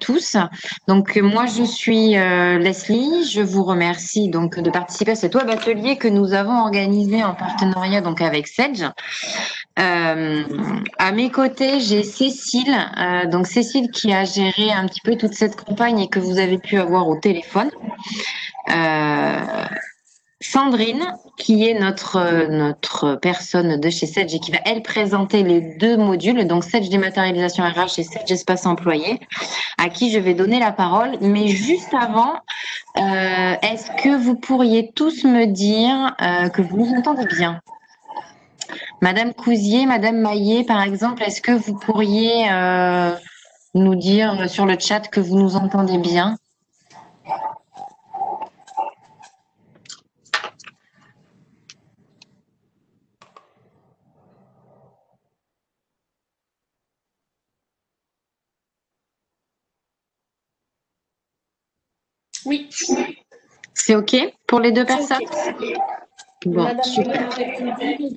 tous. Donc moi je suis Leslie, je vous remercie donc de participer à cet web atelier que nous avons organisé en partenariat donc avec Sedge. À mes côtés, j'ai Cécile, donc Cécile qui a géré un petit peu toute cette campagne et que vous avez pu avoir au téléphone. Euh, Sandrine, qui est notre personne de chez Sedge et qui va, elle, présenter les deux modules, donc Sedge dématérialisation RH et Sedge espace employé, à qui je vais donner la parole. Mais juste avant, est-ce que vous pourriez tous me dire que vous nous entendez bien? Madame Cousier, Madame Maillet, par exemple, est-ce que vous pourriez nous dire sur le chat que vous nous entendez bien? Oui, C'est OK pour les deux c'est personnes? OK. Bon, Madame super. Maillot a répondu.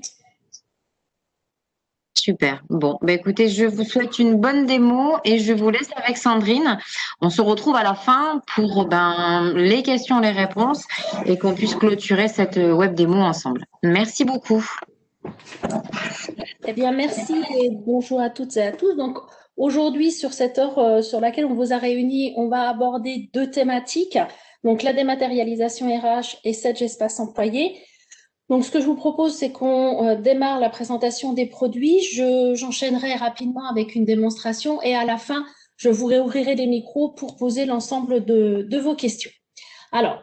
Super. Bon, bah écoutez, je vous souhaite une bonne démo et je vous laisse avec Sandrine. On se retrouve à la fin pour les questions, les réponses et qu'on puisse clôturer cette web démo ensemble. Merci beaucoup. Eh bien, merci et bonjour à toutes et à tous. Donc, aujourd'hui, sur cette heure sur laquelle on vous a réunis, on va aborder deux thématiques. Donc, la dématérialisation RH et Sedge espace employé. Donc, ce que je vous propose, c'est qu'on démarre la présentation des produits. J'enchaînerai rapidement avec une démonstration et à la fin, je vous réouvrirai les micros pour poser l'ensemble de vos questions. Alors,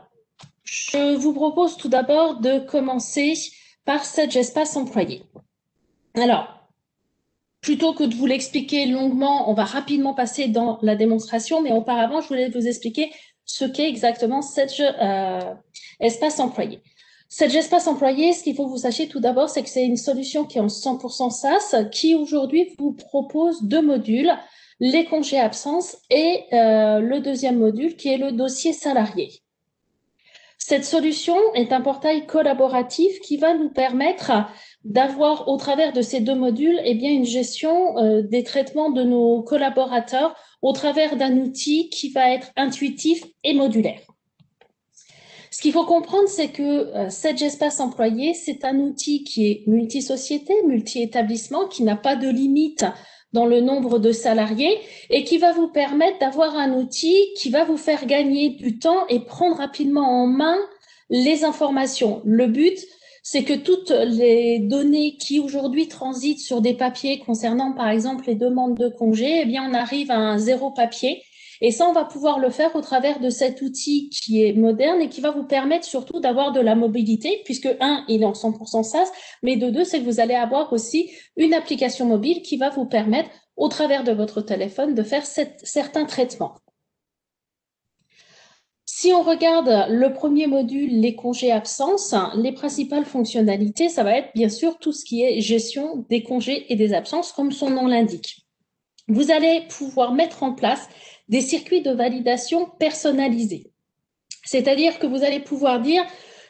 je vous propose tout d'abord de commencer par Sedge espace employé. Alors, plutôt que de vous l'expliquer longuement, on va rapidement passer dans la démonstration, mais auparavant, je voulais vous expliquer ce qu'est exactement Sedge espace employé. Sedge espace employé, ce qu'il faut que vous sachiez tout d'abord, c'est que c'est une solution qui est en 100% SaaS, qui aujourd'hui vous propose deux modules, les congés absence et le deuxième module qui est le dossier salarié. Cette solution est un portail collaboratif qui va nous permettre d'avoir, au travers de ces deux modules, eh bien, une gestion des traitements de nos collaborateurs au travers d'un outil qui va être intuitif et modulaire. Ce qu'il faut comprendre, c'est que Sedge Espace Employé, c'est un outil qui est multi-société, multi-établissement, qui n'a pas de limite dans le nombre de salariés et qui va vous permettre d'avoir un outil qui va vous faire gagner du temps et prendre rapidement en main les informations. Le but, c'est que toutes les données qui aujourd'hui transitent sur des papiers concernant par exemple les demandes de congés, eh bien on arrive à un zéro papier. Et ça, on va pouvoir le faire au travers de cet outil qui est moderne et qui va vous permettre surtout d'avoir de la mobilité, puisque un, il est en 100% SaaS, mais de deux, c'est que vous allez avoir aussi une application mobile qui va vous permettre, au travers de votre téléphone, de faire certains traitements. Si on regarde le premier module, les congés absences, les principales fonctionnalités, ça va être bien sûr tout ce qui est gestion des congés et des absences, comme son nom l'indique. Vous allez pouvoir mettre en place des circuits de validation personnalisés. C'est-à-dire que vous allez pouvoir dire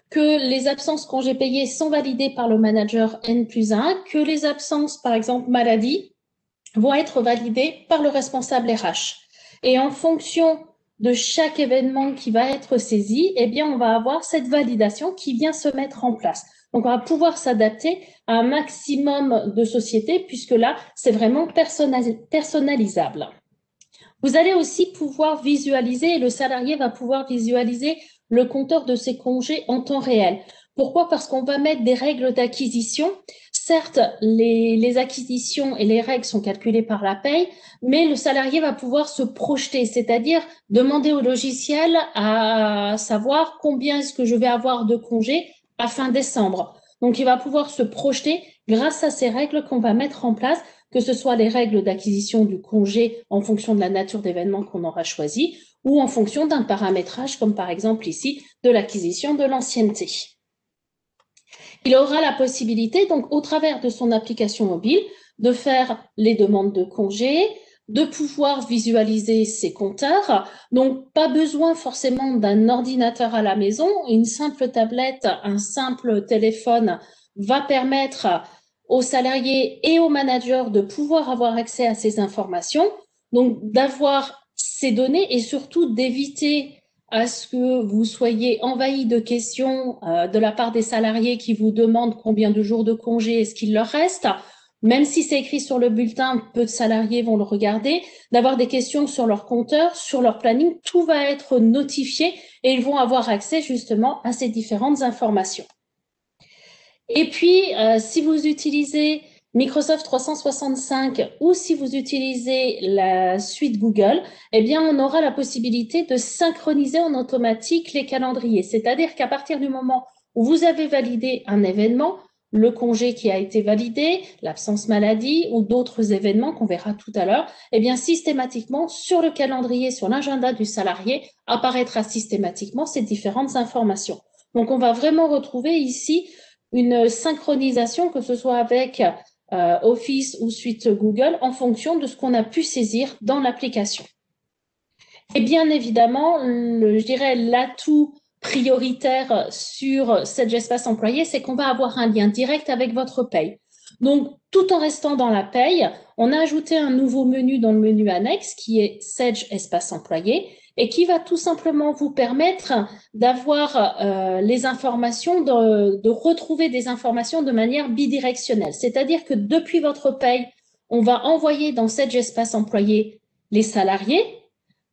que les absences congés payés sont validées par le manager N+1, que les absences, par exemple maladie, vont être validées par le responsable RH. Et en fonction de chaque événement qui va être saisi, eh bien, on va avoir cette validation qui vient se mettre en place. Donc, on va pouvoir s'adapter à un maximum de sociétés puisque là, c'est vraiment personnalisable. Vous allez aussi pouvoir visualiser, et le salarié va pouvoir visualiser le compteur de ses congés en temps réel. Pourquoi? Parce qu'on va mettre des règles d'acquisition. Certes, les acquisitions et les règles sont calculées par la paye, mais le salarié va pouvoir se projeter, c'est-à-dire demander au logiciel à savoir combien est-ce que je vais avoir de congés à fin décembre. Donc, il va pouvoir se projeter grâce à ces règles qu'on va mettre en place, que ce soit les règles d'acquisition du congé en fonction de la nature d'événement qu'on aura choisi ou en fonction d'un paramétrage comme par exemple ici de l'acquisition de l'ancienneté. Il aura la possibilité donc au travers de son application mobile de faire les demandes de congés, de pouvoir visualiser ses compteurs. Donc, pas besoin forcément d'un ordinateur à la maison. Une simple tablette, un simple téléphone va permettre aux salariés et aux managers de pouvoir avoir accès à ces informations. Donc, d'avoir ces données et surtout d'éviter à ce que vous soyez envahi de questions de la part des salariés qui vous demandent combien de jours de congé est-ce qu'il leur reste. Même si c'est écrit sur le bulletin, peu de salariés vont le regarder, d'avoir des questions sur leur compteur, sur leur planning, tout va être notifié et ils vont avoir accès justement à ces différentes informations. Et puis, si vous utilisez Microsoft 365 ou si vous utilisez la suite Google, eh bien, on aura la possibilité de synchroniser en automatique les calendriers. C'est-à-dire qu'à partir du moment où vous avez validé un événement, le congé qui a été validé, l'absence maladie ou d'autres événements qu'on verra tout à l'heure, eh bien, systématiquement, sur le calendrier, sur l'agenda du salarié, apparaîtra systématiquement ces différentes informations. Donc, on va vraiment retrouver ici une synchronisation, que ce soit avec Office ou suite Google, en fonction de ce qu'on a pu saisir dans l'application. Et bien évidemment, je dirais l'atout prioritaire sur Sage Espace Employé, c'est qu'on va avoir un lien direct avec votre paye. Donc, tout en restant dans la paye, on a ajouté un nouveau menu dans le menu annexe qui est Sage Espace Employé et qui va tout simplement vous permettre d'avoir les informations, de retrouver des informations de manière bidirectionnelle. C'est-à-dire que depuis votre paye, on va envoyer dans Sage Espace Employé les salariés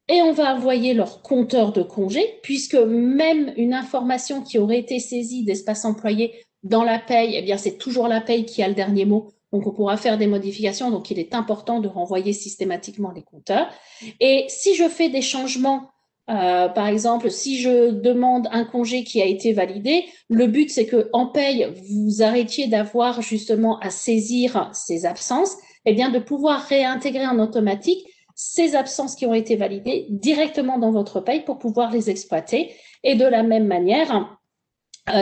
et on va envoyer leur compteur de congé, puisque même une information qui aurait été saisie d'espace employé dans la paye, eh bien, c'est toujours la paye qui a le dernier mot. Donc, on pourra faire des modifications. Donc, il est important de renvoyer systématiquement les compteurs. Et si je fais des changements, par exemple, si je demande un congé qui a été validé, le but, c'est que en paye, vous arrêtiez d'avoir justement à saisir ces absences, eh bien, de pouvoir réintégrer en automatique ces absences qui ont été validées directement dans votre paye pour pouvoir les exploiter. Et de la même manière,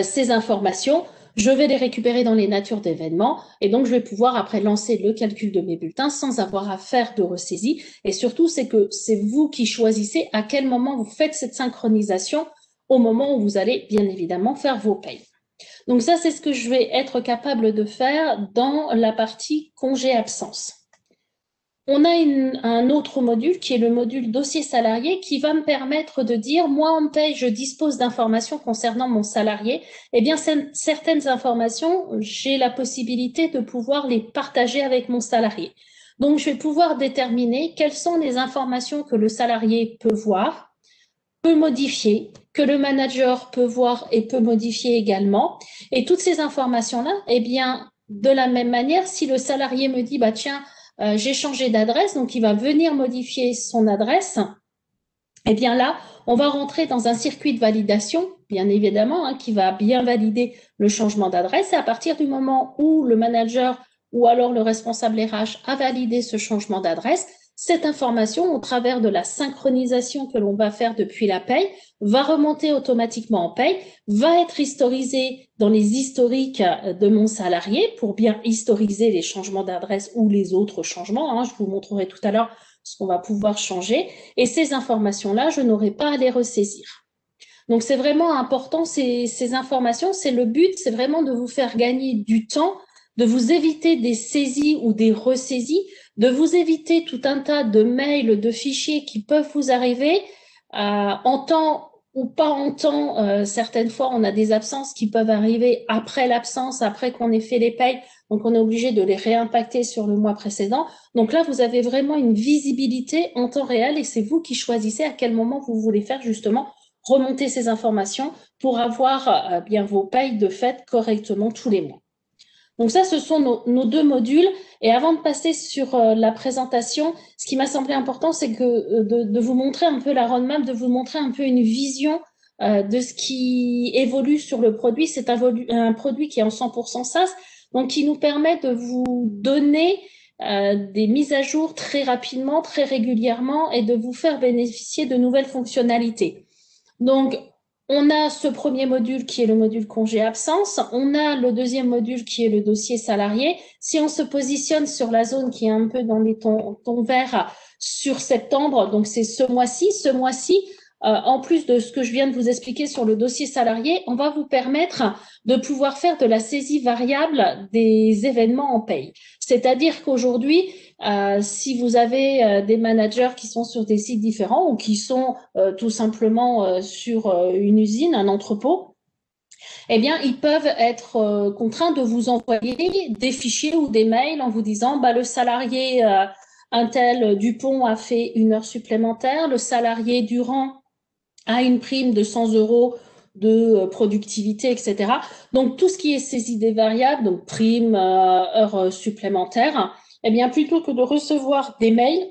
ces informations, je vais les récupérer dans les natures d'événements et donc je vais pouvoir après lancer le calcul de mes bulletins sans avoir à faire de ressaisie. Et surtout, c'est que c'est vous qui choisissez à quel moment vous faites cette synchronisation au moment où vous allez bien évidemment faire vos payes. Donc ça, c'est ce que je vais être capable de faire dans la partie congé-absence. On a un autre module qui est le module dossier salarié qui va me permettre de dire, moi en paye, je dispose d'informations concernant mon salarié. Eh bien, certaines informations, j'ai la possibilité de pouvoir les partager avec mon salarié. Donc, je vais pouvoir déterminer quelles sont les informations que le salarié peut voir, peut modifier, que le manager peut voir et peut modifier également. Et toutes ces informations-là, eh bien, de la même manière, si le salarié me dit, bah tiens, j'ai changé d'adresse, donc il va venir modifier son adresse. Et bien là, on va rentrer dans un circuit de validation, bien évidemment, qui va bien valider le changement d'adresse. Et à partir du moment où le manager ou alors le responsable RH a validé ce changement d'adresse, cette information, au travers de la synchronisation que l'on va faire depuis la paye, va remonter automatiquement en paye, va être historisée dans les historiques de mon salarié pour bien historiser les changements d'adresse ou les autres changements. Je vous montrerai tout à l'heure ce qu'on va pouvoir changer. Et ces informations-là, je n'aurai pas à les ressaisir. Donc, c'est vraiment important, ces informations, c'est le but, c'est vraiment de vous faire gagner du temps, de vous éviter des saisies ou des ressaisies, de vous éviter tout un tas de mails, de fichiers qui peuvent vous arriver en temps ou pas en temps. Certaines fois, on a des absences qui peuvent arriver après l'absence, après qu'on ait fait les payes. Donc, on est obligé de les réimpacter sur le mois précédent. Donc là, vous avez vraiment une visibilité en temps réel et c'est vous qui choisissez à quel moment vous voulez faire justement remonter ces informations pour avoir bien vos payes de fait correctement tous les mois. Donc ça, ce sont nos deux modules. Et avant de passer sur la présentation, ce qui m'a semblé important, c'est que de vous montrer un peu la roadmap, de vous montrer un peu une vision de ce qui évolue sur le produit. C'est un produit qui est en 100% SaaS, donc qui nous permet de vous donner des mises à jour très rapidement, très régulièrement et de vous faire bénéficier de nouvelles fonctionnalités. Donc, on a ce premier module qui est le module congé-absence. On a le deuxième module qui est le dossier salarié. Si on se positionne sur la zone qui est un peu dans les tons verts sur septembre, donc c'est ce mois-ci, en plus de ce que je viens de vous expliquer sur le dossier salarié, on va vous permettre de pouvoir faire de la saisie variable des événements en paye. C'est-à-dire qu'aujourd'hui, si vous avez des managers qui sont sur des sites différents ou qui sont tout simplement sur une usine, un entrepôt, eh bien, ils peuvent être contraints de vous envoyer des fichiers ou des mails en vous disant, bah, le salarié un tel Dupont a fait 1 heure supplémentaire, le salarié Durand a une prime de 100 euros de productivité, etc. Donc, tout ce qui est saisie des variables, donc prime, heures supplémentaires, eh bien, plutôt que de recevoir des mails,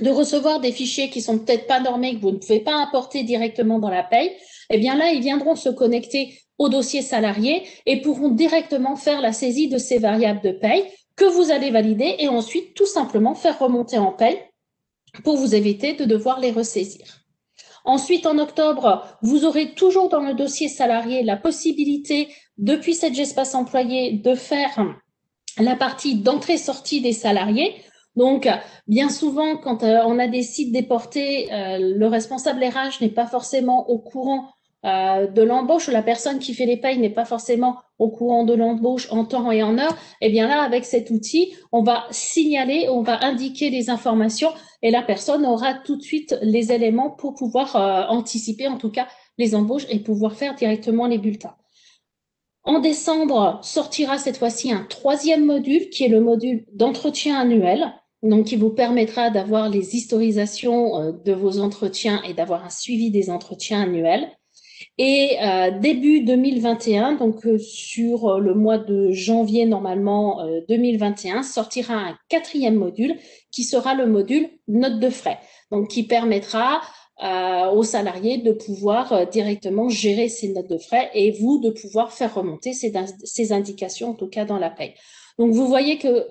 de recevoir des fichiers qui sont peut-être pas normés, que vous ne pouvez pas importer directement dans la paye, eh bien là, ils viendront se connecter au dossier salarié et pourront directement faire la saisie de ces variables de paye que vous allez valider et ensuite tout simplement faire remonter en paye pour vous éviter de devoir les ressaisir. Ensuite, en octobre, vous aurez toujours dans le dossier salarié la possibilité, depuis cette Gespace employé, de faire la partie d'entrée-sortie des salariés. Donc, bien souvent, quand on a des sites déportés, le responsable RH n'est pas forcément au courant de l'embauche, ou la personne qui fait les payes n'est pas forcément au courant de l'embauche en temps et en heure. Et bien là, avec cet outil, on va signaler, on va indiquer les informations et la personne aura tout de suite les éléments pour pouvoir anticiper, en tout cas, les embauches et pouvoir faire directement les bulletins. En décembre, sortira cette fois-ci un 3e module qui est le module d'entretien annuel, donc qui vous permettra d'avoir les historisations de vos entretiens et d'avoir un suivi des entretiens annuels. Et début 2021, donc sur le mois de janvier normalement 2021, sortira un 4e module qui sera le module notes de frais, donc qui permettra aux salariés de pouvoir directement gérer ces notes de frais et vous de pouvoir faire remonter ces indications, en tout cas dans la paye. Donc vous voyez que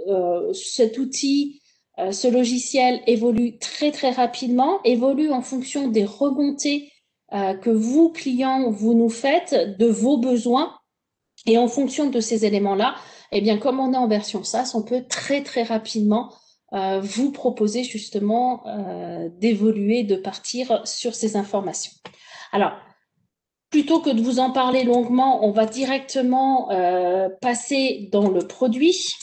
cet outil, ce logiciel évolue très très rapidement, évolue en fonction des remontées que vous, clients, vous nous faites de vos besoins. Et en fonction de ces éléments-là, eh bien, comme on est en version SaaS, on peut très, très rapidement vous proposer justement d'évoluer, de partir sur ces informations. Alors, plutôt que de vous en parler longuement, on va directement passer dans le produit.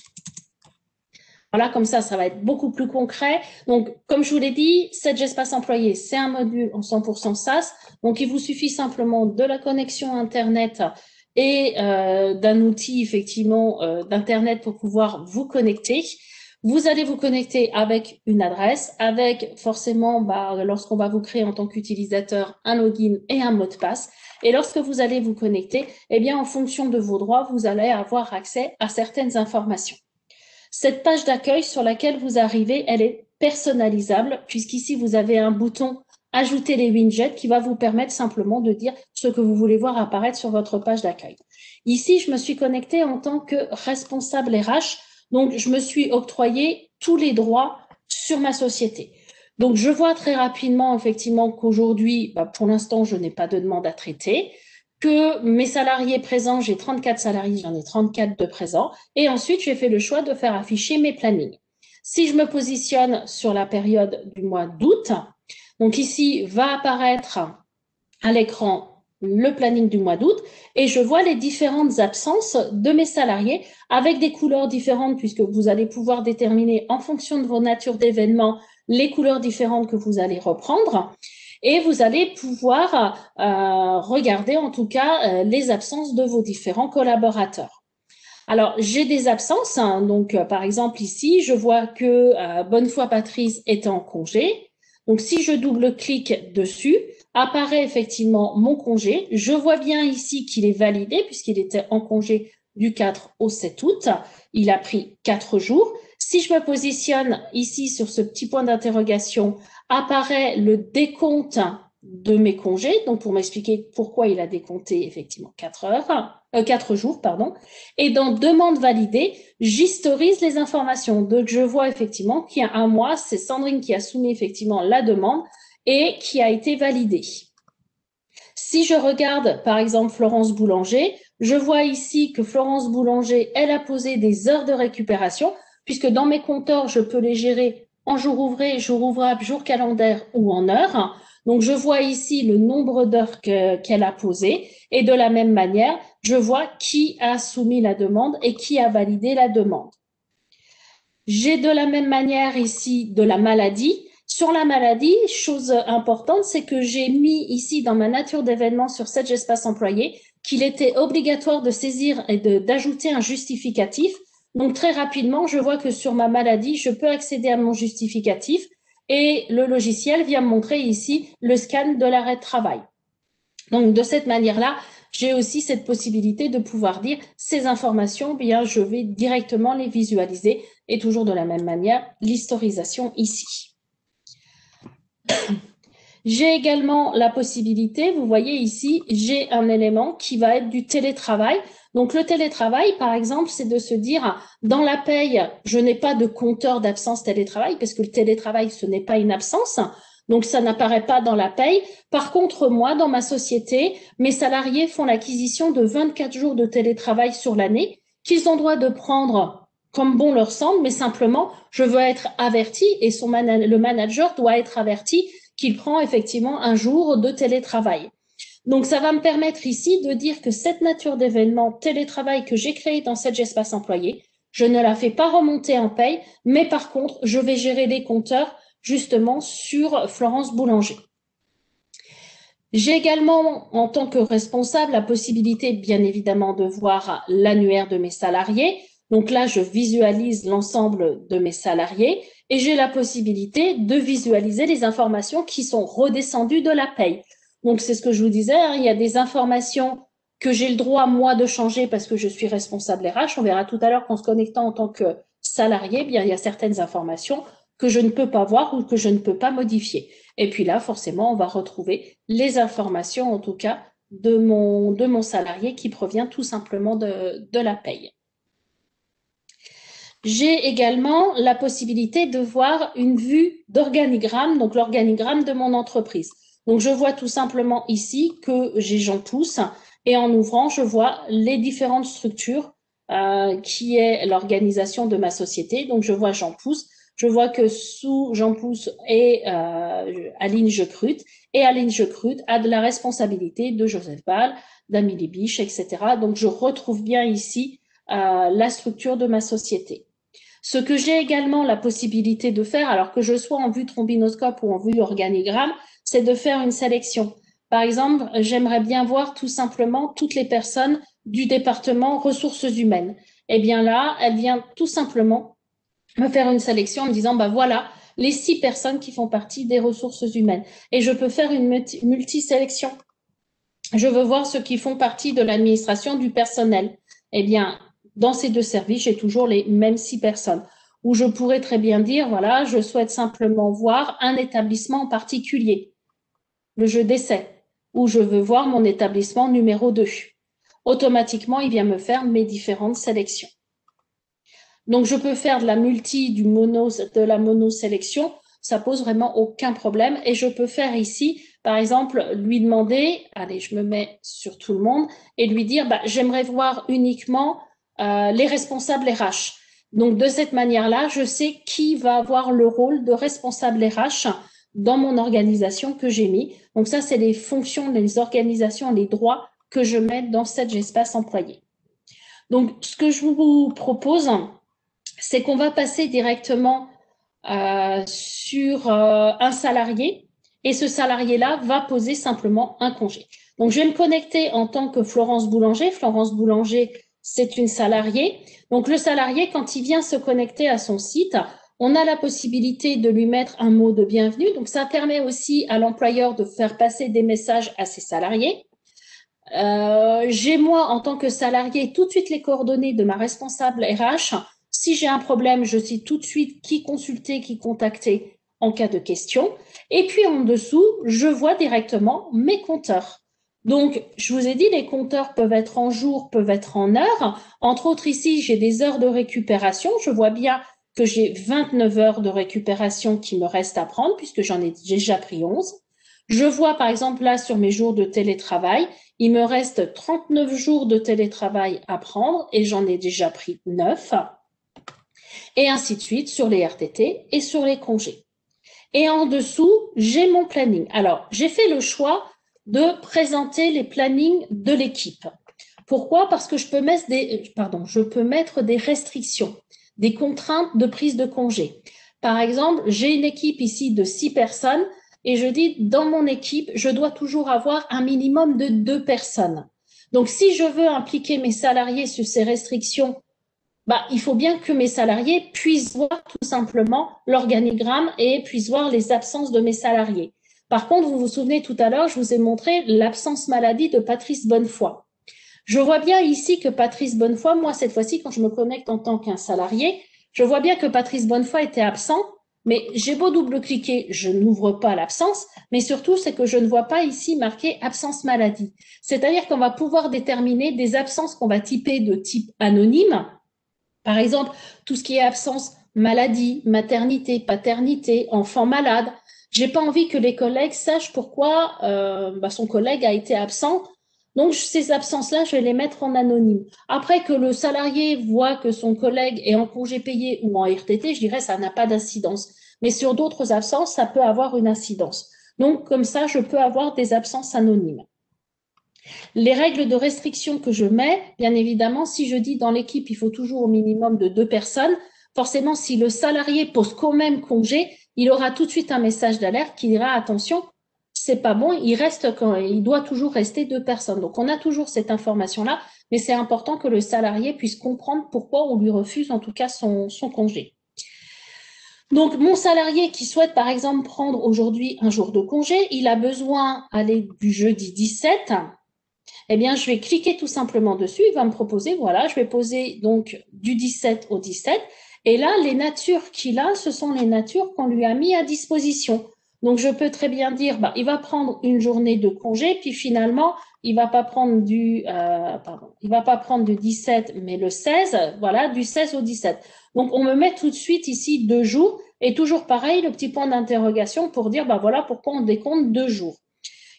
Voilà, comme ça va être beaucoup plus concret. Donc, comme je vous l'ai dit, cette Gespace employé, c'est un module en 100% SaaS. Donc, il vous suffit simplement de la connexion Internet et d'un outil, effectivement, d'Internet pour pouvoir vous connecter. Vous allez vous connecter avec une adresse, avec forcément, lorsqu'on va vous créer en tant qu'utilisateur, un login et un mot de passe. Et lorsque vous allez vous connecter, eh bien, en fonction de vos droits, vous allez avoir accès à certaines informations. Cette page d'accueil sur laquelle vous arrivez, elle est personnalisable puisqu'ici, vous avez un bouton « Ajouter les widgets » qui va vous permettre simplement de dire ce que vous voulez voir apparaître sur votre page d'accueil. Ici, je me suis connectée en tant que responsable RH, donc je me suis octroyé tous les droits sur ma société. Donc, je vois très rapidement, effectivement, qu'aujourd'hui, pour l'instant, je n'ai pas de demande à traiter, que mes salariés présents, j'ai 34 salariés, j'en ai 34 de présents. Et ensuite, j'ai fait le choix de faire afficher mes plannings. Si je me positionne sur la période du mois d'août, donc ici va apparaître à l'écran le planning du mois d'août et je vois les différentes absences de mes salariés avec des couleurs différentes puisque vous allez pouvoir déterminer en fonction de vos natures d'événements les couleurs différentes que vous allez reprendre. Et vous allez pouvoir regarder en tout cas les absences de vos différents collaborateurs. Alors, j'ai des absences, hein, donc par exemple ici, je vois que Bonnefoy Patrice est en congé. Donc, si je double-clique dessus, apparaît effectivement mon congé. Je vois bien ici qu'il est validé puisqu'il était en congé du 4 au 7 août. Il a pris 4 jours. Si je me positionne ici sur ce petit point d'interrogation, apparaît le décompte de mes congés, donc pour m'expliquer pourquoi il a décompté effectivement 4 jours, pardon. Et dans demande validée, j'historise les informations. Donc je vois effectivement qu'il y a un mois, c'est Sandrine qui a soumis effectivement la demande et qui a été validée. Si je regarde par exemple Florence Boulanger, je vois ici que Florence Boulanger, elle a posé des heures de récupération, puisque dans mes compteurs, je peux les gérer en jour ouvré, jour ouvrable, jour calendaire ou en heure. Donc, je vois ici le nombre d'heures qu'elle a posé et de la même manière, je vois qui a soumis la demande et qui a validé la demande. J'ai de la même manière ici de la maladie. Sur la maladie, chose importante, c'est que j'ai mis ici dans ma nature d'événement sur cet espace employé qu'il était obligatoire de saisir et d'ajouter un justificatif. Donc très rapidement, je vois que sur ma maladie, je peux accéder à mon justificatif et le logiciel vient me montrer ici le scan de l'arrêt de travail. Donc de cette manière-là, j'ai aussi cette possibilité de pouvoir dire ces informations, bien je vais directement les visualiser et toujours de la même manière, l'historisation ici. J'ai également la possibilité, vous voyez ici, j'ai un élément qui va être du télétravail. Donc le télétravail, par exemple, c'est de se dire, dans la paye, je n'ai pas de compteur d'absence télétravail, parce que le télétravail, ce n'est pas une absence. Donc ça n'apparaît pas dans la paye. Par contre, moi, dans ma société, mes salariés font l'acquisition de 24 jours de télétravail sur l'année, qu'ils ont droit de prendre comme bon leur semble, mais simplement, je veux être averti et le manager doit être averti qu'il prend effectivement un jour de télétravail. Donc, ça va me permettre ici de dire que cette nature d'événement télétravail que j'ai créé dans cet espace employé, je ne la fais pas remonter en paye, mais par contre, je vais gérer les compteurs justement sur Florence Boulanger. J'ai également, en tant que responsable, la possibilité, bien évidemment, de voir l'annuaire de mes salariés. Donc là, je visualise l'ensemble de mes salariés et j'ai la possibilité de visualiser les informations qui sont redescendues de la paye. Donc, c'est ce que je vous disais, hein, il y a des informations que j'ai le droit, moi, de changer parce que je suis responsable RH. On verra tout à l'heure qu'en se connectant en tant que salarié, bien, il y a certaines informations que je ne peux pas voir ou que je ne peux pas modifier. Et puis là, forcément, on va retrouver les informations, en tout cas, de mon salarié qui provient tout simplement de la paye. J'ai également la possibilité de voir une vue d'organigramme, donc l'organigramme de mon entreprise. Donc, je vois tout simplement ici que j'ai Jean Pousse et en ouvrant, je vois les différentes structures qui est l'organisation de ma société. Donc, je vois Jean Pousse. Je vois que sous Jean Pousse et Aline Jecrut, et Aline Jecrut a de la responsabilité de Joseph Ball, d'Amélie Biche, etc. Donc, je retrouve bien ici la structure de ma société. Ce que j'ai également la possibilité de faire, alors que je sois en vue trombinoscope ou en vue organigramme, c'est de faire une sélection. Par exemple, j'aimerais bien voir tout simplement toutes les personnes du département ressources humaines. Eh bien là, elle vient tout simplement me faire une sélection en me disant, bah voilà, les 6 personnes qui font partie des ressources humaines. Et je peux faire une multi-sélection. Je veux voir ceux qui font partie de l'administration du personnel. Eh bien, dans ces 2 services, j'ai toujours les mêmes 6 personnes. Où je pourrais très bien dire, voilà, je souhaite simplement voir un établissement en particulier, le jeu d'essai, ou je veux voir mon établissement numéro 2. Automatiquement, il vient me faire mes différentes sélections. Donc, je peux faire de la mono-sélection, ça pose vraiment aucun problème. Et je peux faire ici, par exemple, lui demander, allez, je me mets sur tout le monde, et lui dire, bah, j'aimerais voir uniquement les responsables RH. Donc, de cette manière-là, je sais qui va avoir le rôle de responsable RH dans mon organisation que j'ai mis. Donc, ça, c'est les fonctions, les organisations, les droits que je mets dans cet espace employé. Donc, ce que je vous propose, c'est qu'on va passer directement sur un salarié et ce salarié-là va poser simplement un congé. Donc, je vais me connecter en tant que Florence Boulanger. Florence Boulanger, c'est une salariée. Donc, le salarié, quand il vient se connecter à son site, on a la possibilité de lui mettre un mot de bienvenue. Donc, ça permet aussi à l'employeur de faire passer des messages à ses salariés. J'ai moi, en tant que salarié, tout de suite les coordonnées de ma responsable RH. Si j'ai un problème, je sais tout de suite qui consulter, qui contacter en cas de question. Et puis en dessous, je vois directement mes compteurs. Donc, je vous ai dit, les compteurs peuvent être en jours, peuvent être en heures. Entre autres, ici, j'ai des heures de récupération. Je vois bien que j'ai 29 heures de récupération qui me restent à prendre puisque j'en ai déjà pris 11. Je vois, par exemple, là, sur mes jours de télétravail, il me reste 39 jours de télétravail à prendre et j'en ai déjà pris 9. Et ainsi de suite sur les RTT et sur les congés. Et en dessous, j'ai mon planning. Alors, j'ai fait le choix de présenter les plannings de l'équipe. Pourquoi? Parce que je peux mettre des restrictions, des contraintes de prise de congé. Par exemple, j'ai une équipe ici de 6 personnes et je dis, dans mon équipe, je dois toujours avoir un minimum de 2 personnes. Donc, si je veux impliquer mes salariés sur ces restrictions, il faut bien que mes salariés puissent voir tout simplement l'organigramme et puissent voir les absences de mes salariés. Par contre, vous vous souvenez tout à l'heure, je vous ai montré l'absence maladie de Patrice Bonnefoy. Je vois bien ici que Patrice Bonnefoy, moi cette fois-ci, quand je me connecte en tant qu'un salarié, je vois bien que Patrice Bonnefoy était absent, mais j'ai beau double-cliquer, je n'ouvre pas l'absence, mais surtout c'est que je ne vois pas ici marqué absence maladie. C'est-à-dire qu'on va pouvoir déterminer des absences qu'on va typer de type anonyme. Par exemple, tout ce qui est absence maladie, maternité, paternité, enfant malade. J'ai pas envie que les collègues sachent pourquoi son collègue a été absent. Donc, ces absences-là, je vais les mettre en anonyme. Après que le salarié voit que son collègue est en congé payé ou en RTT, je dirais ça n'a pas d'incidence. Mais sur d'autres absences, ça peut avoir une incidence. Donc, comme ça, je peux avoir des absences anonymes. Les règles de restriction que je mets, bien évidemment, si je dis dans l'équipe, il faut toujours au minimum de 2 personnes, forcément, si le salarié pose quand même congé, il aura tout de suite un message d'alerte qui dira attention, c'est pas bon, il doit toujours rester 2 personnes. Donc, on a toujours cette information-là, mais c'est important que le salarié puisse comprendre pourquoi on lui refuse en tout cas son congé. Donc, mon salarié qui souhaite, par exemple, prendre aujourd'hui un jour de congé, il a besoin d'aller du jeudi 17. Eh bien, je vais cliquer tout simplement dessus. Il va me proposer, voilà, je vais poser donc du 17 au 17. Et là, les natures qu'il a, ce sont les natures qu'on lui a mis à disposition. Donc, je peux très bien dire, il va prendre une journée de congé, puis finalement, il va pas prendre il va pas prendre du 17, mais le 16, voilà, du 16 au 17. Donc, on me met tout de suite ici 2 jours, et toujours pareil, le petit point d'interrogation pour dire, voilà pourquoi on décompte 2 jours.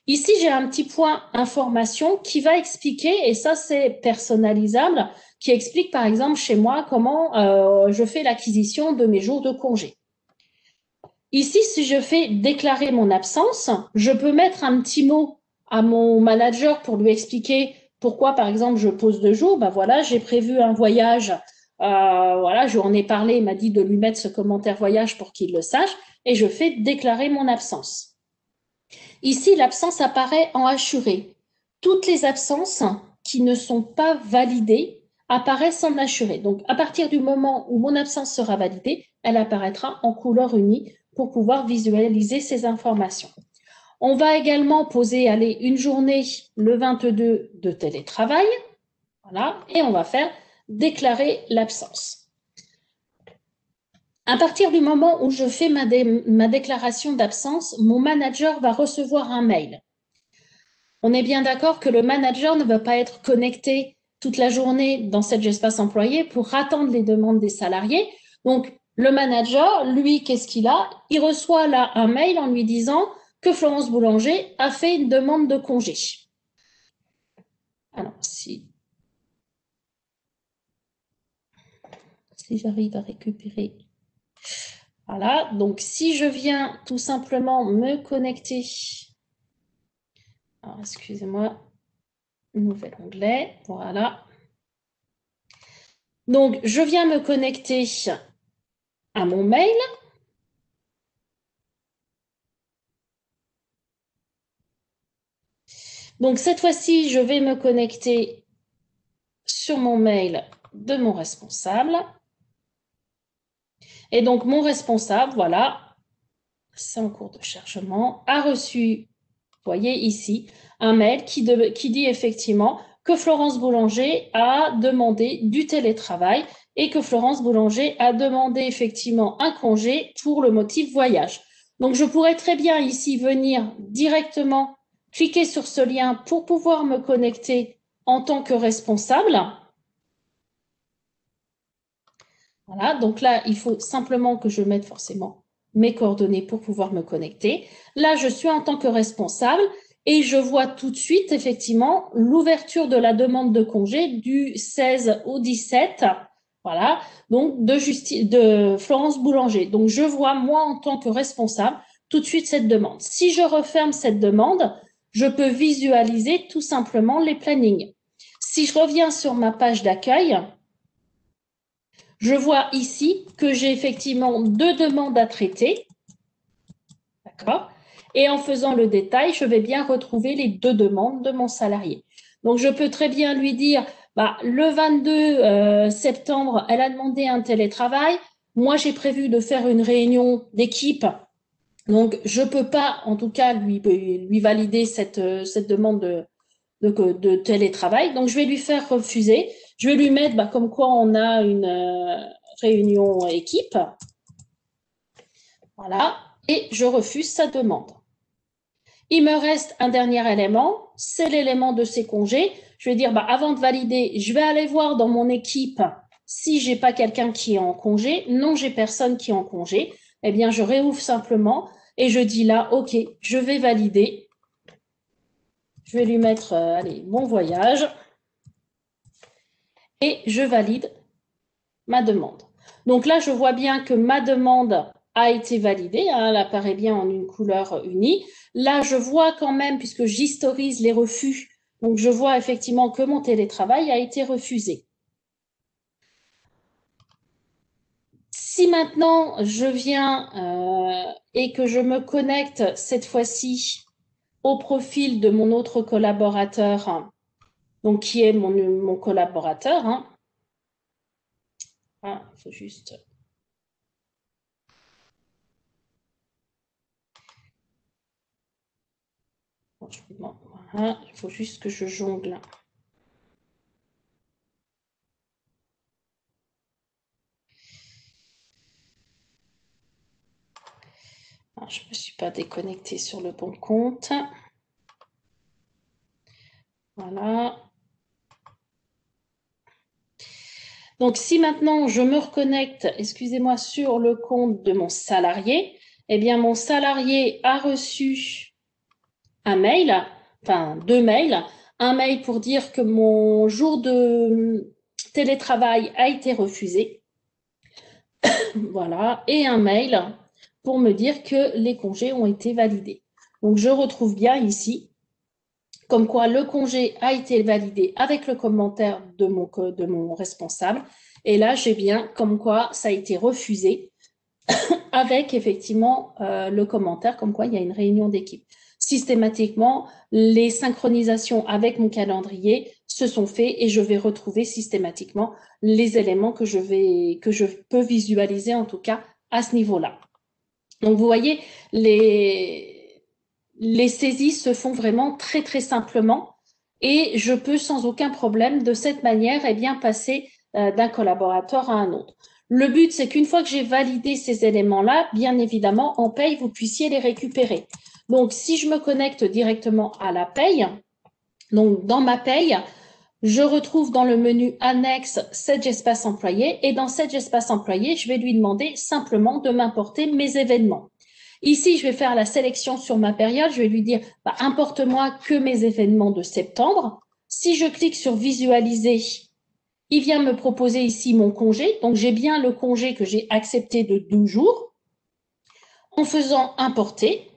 Ici, j'ai un petit point information qui va expliquer, et ça c'est personnalisable, qui explique par exemple chez moi comment je fais l'acquisition de mes jours de congé. Ici, si je fais déclarer mon absence, je peux mettre un petit mot à mon manager pour lui expliquer pourquoi par exemple je pose 2 jours. Voilà, j'ai prévu un voyage, voilà, je lui en ai parlé, il m'a dit de lui mettre ce commentaire voyage pour qu'il le sache, et je fais déclarer mon absence. Ici, l'absence apparaît en hachuré. Toutes les absences qui ne sont pas validées apparaissent en hachuré. Donc, à partir du moment où mon absence sera validée, elle apparaîtra en couleur unie pour pouvoir visualiser ces informations. On va également poser, une journée le 22 de télétravail. Voilà, et on va faire déclarer l'absence. À partir du moment où je fais ma déclaration d'absence, mon manager va recevoir un mail. On est bien d'accord que le manager ne va pas être connecté toute la journée dans cet espace employé pour attendre les demandes des salariés. Donc, le manager, lui, qu'est-ce qu'il a? Il reçoit là un mail en lui disant que Florence Boulanger a fait une demande de congé. Alors, si j'arrive à récupérer. Voilà, donc si je viens tout simplement me connecter, alors excusez-moi, nouvel onglet, voilà. Donc je viens me connecter à mon mail. Donc cette fois-ci, je vais me connecter sur mon mail de mon responsable. Et donc mon responsable, voilà, c'est en cours de chargement, a reçu, vous voyez ici, un mail qui dit effectivement que Florence Boulanger a demandé du télétravail et que Florence Boulanger a demandé effectivement un congé pour le motif voyage. Donc, je pourrais très bien ici venir directement cliquer sur ce lien pour pouvoir me connecter en tant que responsable. Voilà, donc là, il faut simplement que je mette forcément mes coordonnées pour pouvoir me connecter. Là, je suis en tant que responsable et je vois tout de suite, effectivement, l'ouverture de la demande de congé du 16 au 17. Voilà, donc de Florence Boulanger. Donc, je vois, moi, en tant que responsable, tout de suite cette demande. Si je referme cette demande, je peux visualiser tout simplement les plannings. Si je reviens sur ma page d'accueil, je vois ici que j'ai effectivement 2 demandes à traiter. D'accord? Et en faisant le détail, je vais bien retrouver les 2 demandes de mon salarié. Donc, je peux très bien lui dire, bah, le 22 septembre, elle a demandé un télétravail. Moi, j'ai prévu de faire une réunion d'équipe. Donc, je ne peux pas, en tout cas, lui valider cette demande de télétravail. Donc, je vais lui faire refuser. Je vais lui mettre bah, comme quoi on a une réunion équipe. Voilà. Et je refuse sa demande. Il me reste un dernier élément, c'est l'élément de ses congés. Je vais dire, bah, avant de valider, je vais aller voir dans mon équipe si j'ai pas quelqu'un qui est en congé. Non, j'ai personne qui est en congé. Eh bien, je réouvre simplement et je dis là, OK, je vais valider. Je vais lui mettre, allez, bon voyage. Et je valide ma demande. Donc là, je vois bien que ma demande a été validée, hein, elle apparaît bien en une couleur unie. Là, je vois quand même, puisque j'historise les refus, donc je vois effectivement que mon télétravail a été refusé. Si maintenant je viens et que je me connecte cette fois-ci au profil de mon autre collaborateur, hein, donc qui est mon collaborateur, hein, ah, faut juste... Voilà, il faut juste que je jongle. Alors, je ne me suis pas déconnectée sur le bon compte. Voilà. Donc, si maintenant je me reconnecte, excusez-moi, sur le compte de mon salarié, eh bien, mon salarié a reçu un mail, enfin 2 mails. Un mail pour dire que mon jour de télétravail a été refusé. Voilà. Et un mail pour me dire que les congés ont été validés. Donc, je retrouve bien ici comme quoi le congé a été validé avec le commentaire de mon responsable. Et là, j'ai bien comme quoi ça a été refusé avec effectivement le commentaire comme quoi il y a une réunion d'équipe. Systématiquement, les synchronisations avec mon calendrier se sont faites et je vais retrouver systématiquement les éléments que je peux visualiser en tout cas à ce niveau-là. Donc, vous voyez, les saisies se font vraiment très, très simplement et je peux sans aucun problème de cette manière eh bien, passer d'un collaborateur à un autre. Le but, c'est qu'une fois que j'ai validé ces éléments-là, bien évidemment, en paye, vous puissiez les récupérer. Donc, si je me connecte directement à la paye, donc dans ma paye, je retrouve dans le menu annexe Sage Espace Employé et dans Sage Espace Employé, je vais lui demander simplement de m'importer mes événements. Ici, je vais faire la sélection sur ma période. Je vais lui dire, bah, importe-moi que mes événements de septembre. Si je clique sur visualiser, il vient me proposer ici mon congé. Donc, j'ai bien le congé que j'ai accepté de 12 jours. En faisant importer,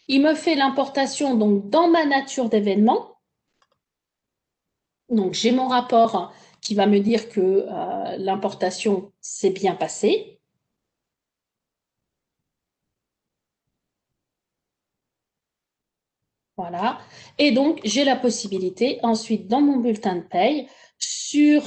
il me fait l'importation donc dans ma nature d'événement. Donc, j'ai mon rapport qui va me dire que l'importation s'est bien passée. Voilà. Et donc, j'ai la possibilité ensuite dans mon bulletin de paye sur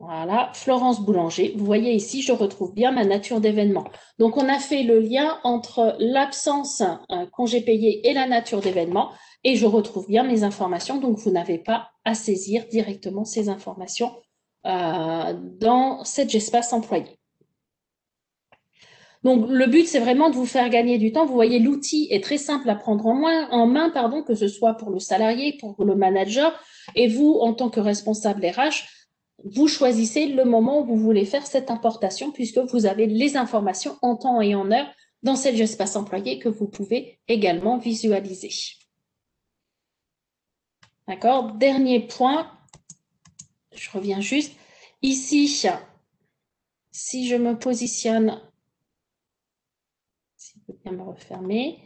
voilà, Florence Boulanger. Vous voyez ici, je retrouve bien ma nature d'événement. Donc, on a fait le lien entre l'absence congé payé et la nature d'événement et je retrouve bien mes informations. Donc, vous n'avez pas à saisir directement ces informations dans cet espace employé. Donc, le but, c'est vraiment de vous faire gagner du temps. Vous voyez, l'outil est très simple à prendre en main, pardon, que ce soit pour le salarié, pour le manager. Et vous, en tant que responsable RH, vous choisissez le moment où vous voulez faire cette importation puisque vous avez les informations en temps et en heure dans cet espace employé que vous pouvez également visualiser. D'accord? Dernier point. je reviens juste. Ici, si je me positionne, si je peux bien me refermer,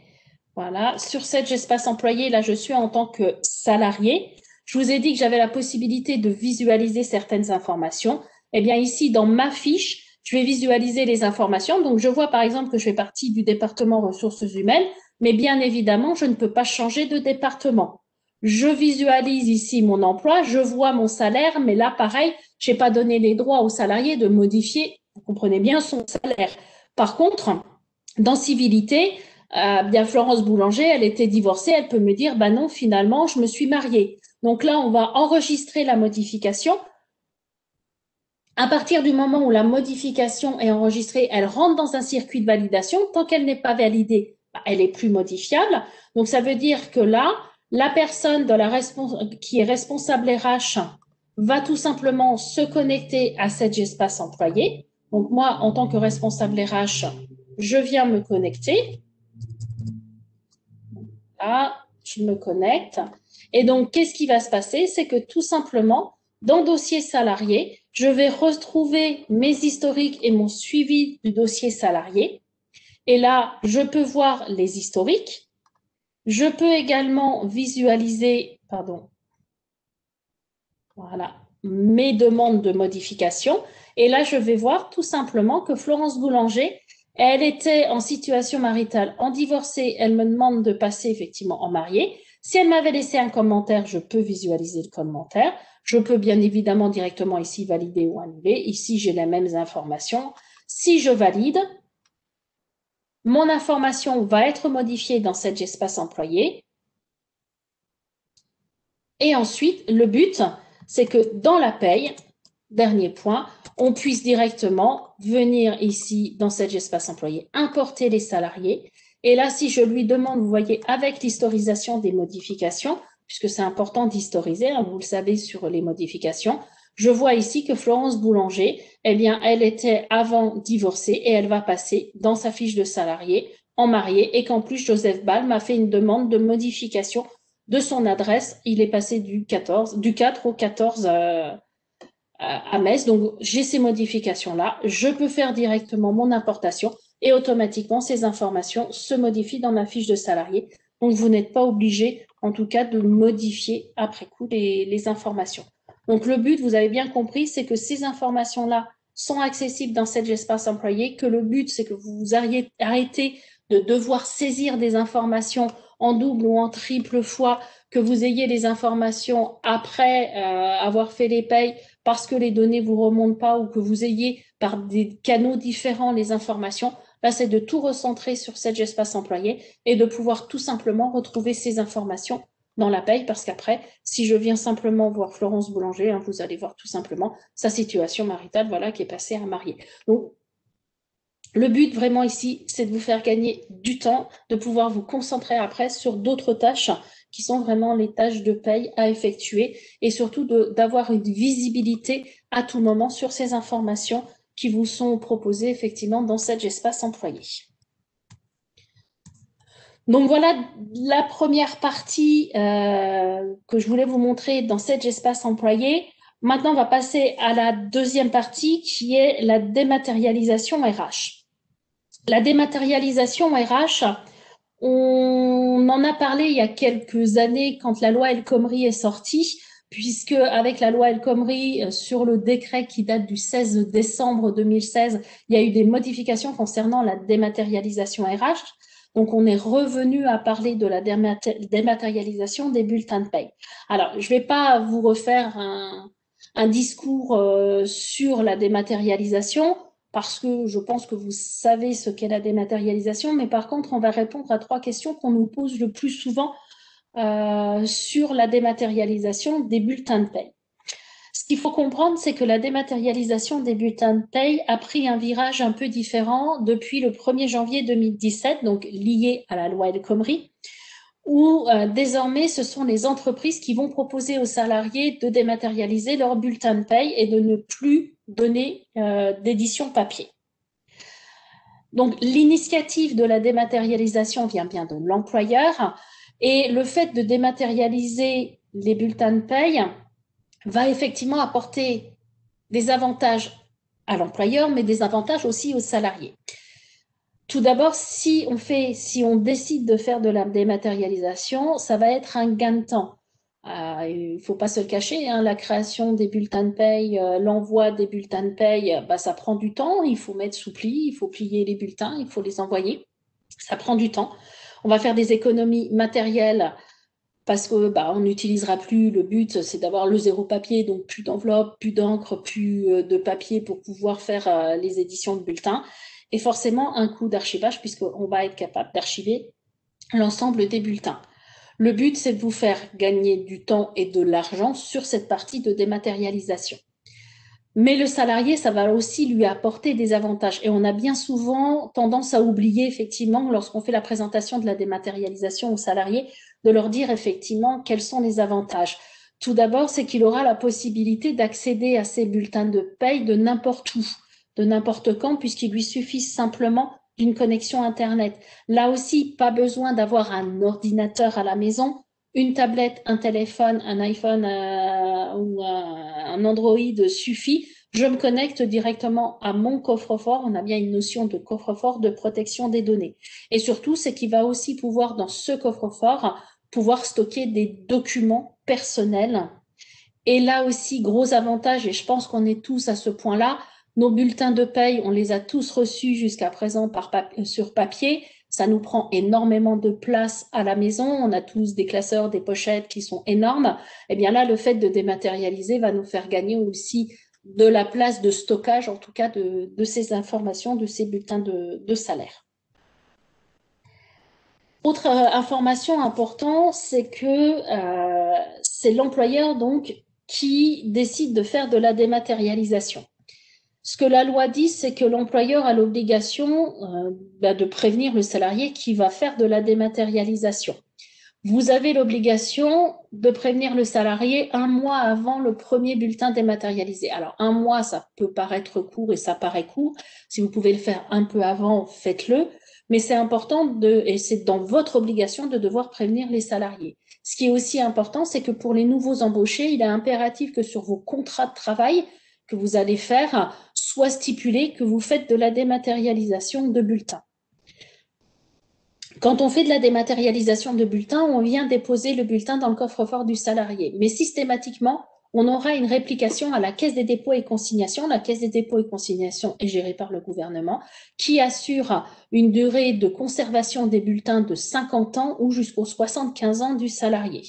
voilà, sur cet espace employé, là, je suis en tant que salarié. Je vous ai dit que j'avais la possibilité de visualiser certaines informations. Eh bien, ici, dans ma fiche, je vais visualiser les informations. Donc, je vois par exemple que je fais partie du département ressources humaines, mais bien évidemment, je ne peux pas changer de département. Je visualise ici mon emploi, je vois mon salaire, mais là, pareil, je n'ai pas donné les droits aux salariés de modifier, vous comprenez bien, son salaire. Par contre, dans civilité, bien Florence Boulanger, elle était divorcée, elle peut me dire, bah non, finalement, je me suis mariée. Donc là, on va enregistrer la modification. À partir du moment où la modification est enregistrée, elle rentre dans un circuit de validation. Tant qu'elle n'est pas validée, elle est plus modifiable. Donc, ça veut dire que là, la personne qui est responsable RH va tout simplement se connecter à cet espace employé. Donc, moi, en tant que responsable RH, je viens me connecter. Là, je me connecte. Et donc, qu'est-ce qui va se passer? C'est que tout simplement, dans dossier salarié, je vais retrouver mes historiques et mon suivi du dossier salarié. Et là, je peux voir les historiques. Je peux également visualiser, pardon, voilà, mes demandes de modification. Et là, je vais voir tout simplement que Florence Boulanger, elle était en situation maritale, en divorcée. Elle me demande de passer effectivement en mariée. Si elle m'avait laissé un commentaire, je peux visualiser le commentaire. Je peux bien évidemment directement ici valider ou annuler. Ici, j'ai les mêmes informations. Si je valide, mon information va être modifiée dans cet espace employé. Et ensuite, le but, c'est que dans la paye, dernier point, on puisse directement venir ici dans cet espace employé, importer les salariés. Et là, si je lui demande, vous voyez, avec l'historisation des modifications, puisque c'est important d'historiser, hein, vous le savez sur les modifications, je vois ici que Florence Boulanger, eh bien, elle était avant divorcée et elle va passer dans sa fiche de salarié en mariée et qu'en plus, Joseph Ball m'a fait une demande de modification de son adresse. Il est passé du 4 au 14 à Metz. Donc, j'ai ces modifications-là. Je peux faire directement mon importation et automatiquement, ces informations se modifient dans ma fiche de salarié. Donc, vous n'êtes pas obligé, en tout cas, de modifier après coup les informations. Donc, le but, vous avez bien compris, c'est que ces informations-là sont accessibles dans cet espace employé, que le but, c'est que vous arrêtez de devoir saisir des informations en double ou en triple fois, que vous ayez les informations après avoir fait les payes parce que les données vous remontent pas ou que vous ayez par des canaux différents les informations. Là, c'est de tout recentrer sur cet espace employé et de pouvoir tout simplement retrouver ces informations dans la paye parce qu'après, si je viens simplement voir Florence Boulanger, hein, vous allez voir tout simplement sa situation maritale, voilà, qui est passée à mariée. Donc, le but vraiment ici, c'est de vous faire gagner du temps, de pouvoir vous concentrer après sur d'autres tâches qui sont vraiment les tâches de paye à effectuer et surtout d'avoir une visibilité à tout moment sur ces informations qui vous sont proposées effectivement dans cet espace employé. Donc voilà la première partie que je voulais vous montrer dans cet espace employé. Maintenant, on va passer à la deuxième partie qui est la dématérialisation RH. La dématérialisation RH, on en a parlé il y a quelques années quand la loi El Khomri est sortie, puisque avec la loi El Khomri, sur le décret qui date du 16 décembre 2016, il y a eu des modifications concernant la dématérialisation RH. Donc, on est revenu à parler de la dématérialisation des bulletins de paye. Alors, je ne vais pas vous refaire un discours sur la dématérialisation parce que je pense que vous savez ce qu'est la dématérialisation, mais par contre, on va répondre à 3 questions qu'on nous pose le plus souvent sur la dématérialisation des bulletins de paye. Ce qu'il faut comprendre, c'est que la dématérialisation des bulletins de paye a pris un virage un peu différent depuis le 1er janvier 2017, donc lié à la loi El Khomri, où désormais, ce sont les entreprises qui vont proposer aux salariés de dématérialiser leur bulletin de paye et de ne plus donner d'édition papier. Donc, l'initiative de la dématérialisation vient bien de l'employeur et le fait de dématérialiser les bulletins de paye va effectivement apporter des avantages à l'employeur, mais des avantages aussi aux salariés. Tout d'abord, si on décide de faire de la dématérialisation, ça va être un gain de temps. Il ne faut pas se le cacher, hein, la création des bulletins de paye, l'envoi des bulletins de paye, bah, ça prend du temps. Il faut mettre sous pli, il faut plier les bulletins, il faut les envoyer. Ça prend du temps. On va faire des économies matérielles parce que bah, on n'utilisera plus. Le but, c'est d'avoir le zéro papier, donc plus d'enveloppe, plus d'encre, plus de papier pour pouvoir faire les éditions de bulletins. Et forcément, un coût d'archivage, puisqu'on va être capable d'archiver l'ensemble des bulletins. Le but, c'est de vous faire gagner du temps et de l'argent sur cette partie de dématérialisation. Mais le salarié, ça va aussi lui apporter des avantages. Et on a bien souvent tendance à oublier, effectivement, lorsqu'on fait la présentation de la dématérialisation aux salariés, de leur dire effectivement quels sont les avantages. Tout d'abord, c'est qu'il aura la possibilité d'accéder à ces bulletins de paye de n'importe où, de n'importe quand, puisqu'il lui suffit simplement d'une connexion Internet. Là aussi, pas besoin d'avoir un ordinateur à la maison, une tablette, un téléphone, un iPhone ou un Android suffit. Je me connecte directement à mon coffre-fort. On a bien une notion de coffre-fort de protection des données. Et surtout, c'est qu'il va aussi pouvoir, dans ce coffre-fort, pouvoir stocker des documents personnels. Et là aussi, gros avantage, et je pense qu'on est tous à ce point-là, nos bulletins de paye, on les a tous reçus jusqu'à présent sur papier. Ça nous prend énormément de place à la maison. On a tous des classeurs, des pochettes qui sont énormes. Et bien là, le fait de dématérialiser va nous faire gagner aussi de la place de stockage, en tout cas de ces informations, de ces bulletins de salaire. Autre information importante, c'est que c'est l'employeur donc qui décide de faire de la dématérialisation. Ce que la loi dit, c'est que l'employeur a l'obligation de prévenir le salarié qui va faire de la dématérialisation. Vous avez l'obligation de prévenir le salarié un mois avant le premier bulletin dématérialisé. Alors, un mois, ça peut paraître court et ça paraît court. Si vous pouvez le faire un peu avant, faites-le. Mais c'est important et c'est dans votre obligation de devoir prévenir les salariés. Ce qui est aussi important, c'est que pour les nouveaux embauchés, il est impératif que sur vos contrats de travail que vous allez faire, soit stipulé que vous faites de la dématérialisation de bulletins. Quand on fait de la dématérialisation de bulletins, on vient déposer le bulletin dans le coffre-fort du salarié. Mais systématiquement, on aura une réplication à la Caisse des dépôts et consignations. La Caisse des dépôts et consignations est gérée par le gouvernement, qui assure une durée de conservation des bulletins de 50 ans ou jusqu'aux 75 ans du salarié.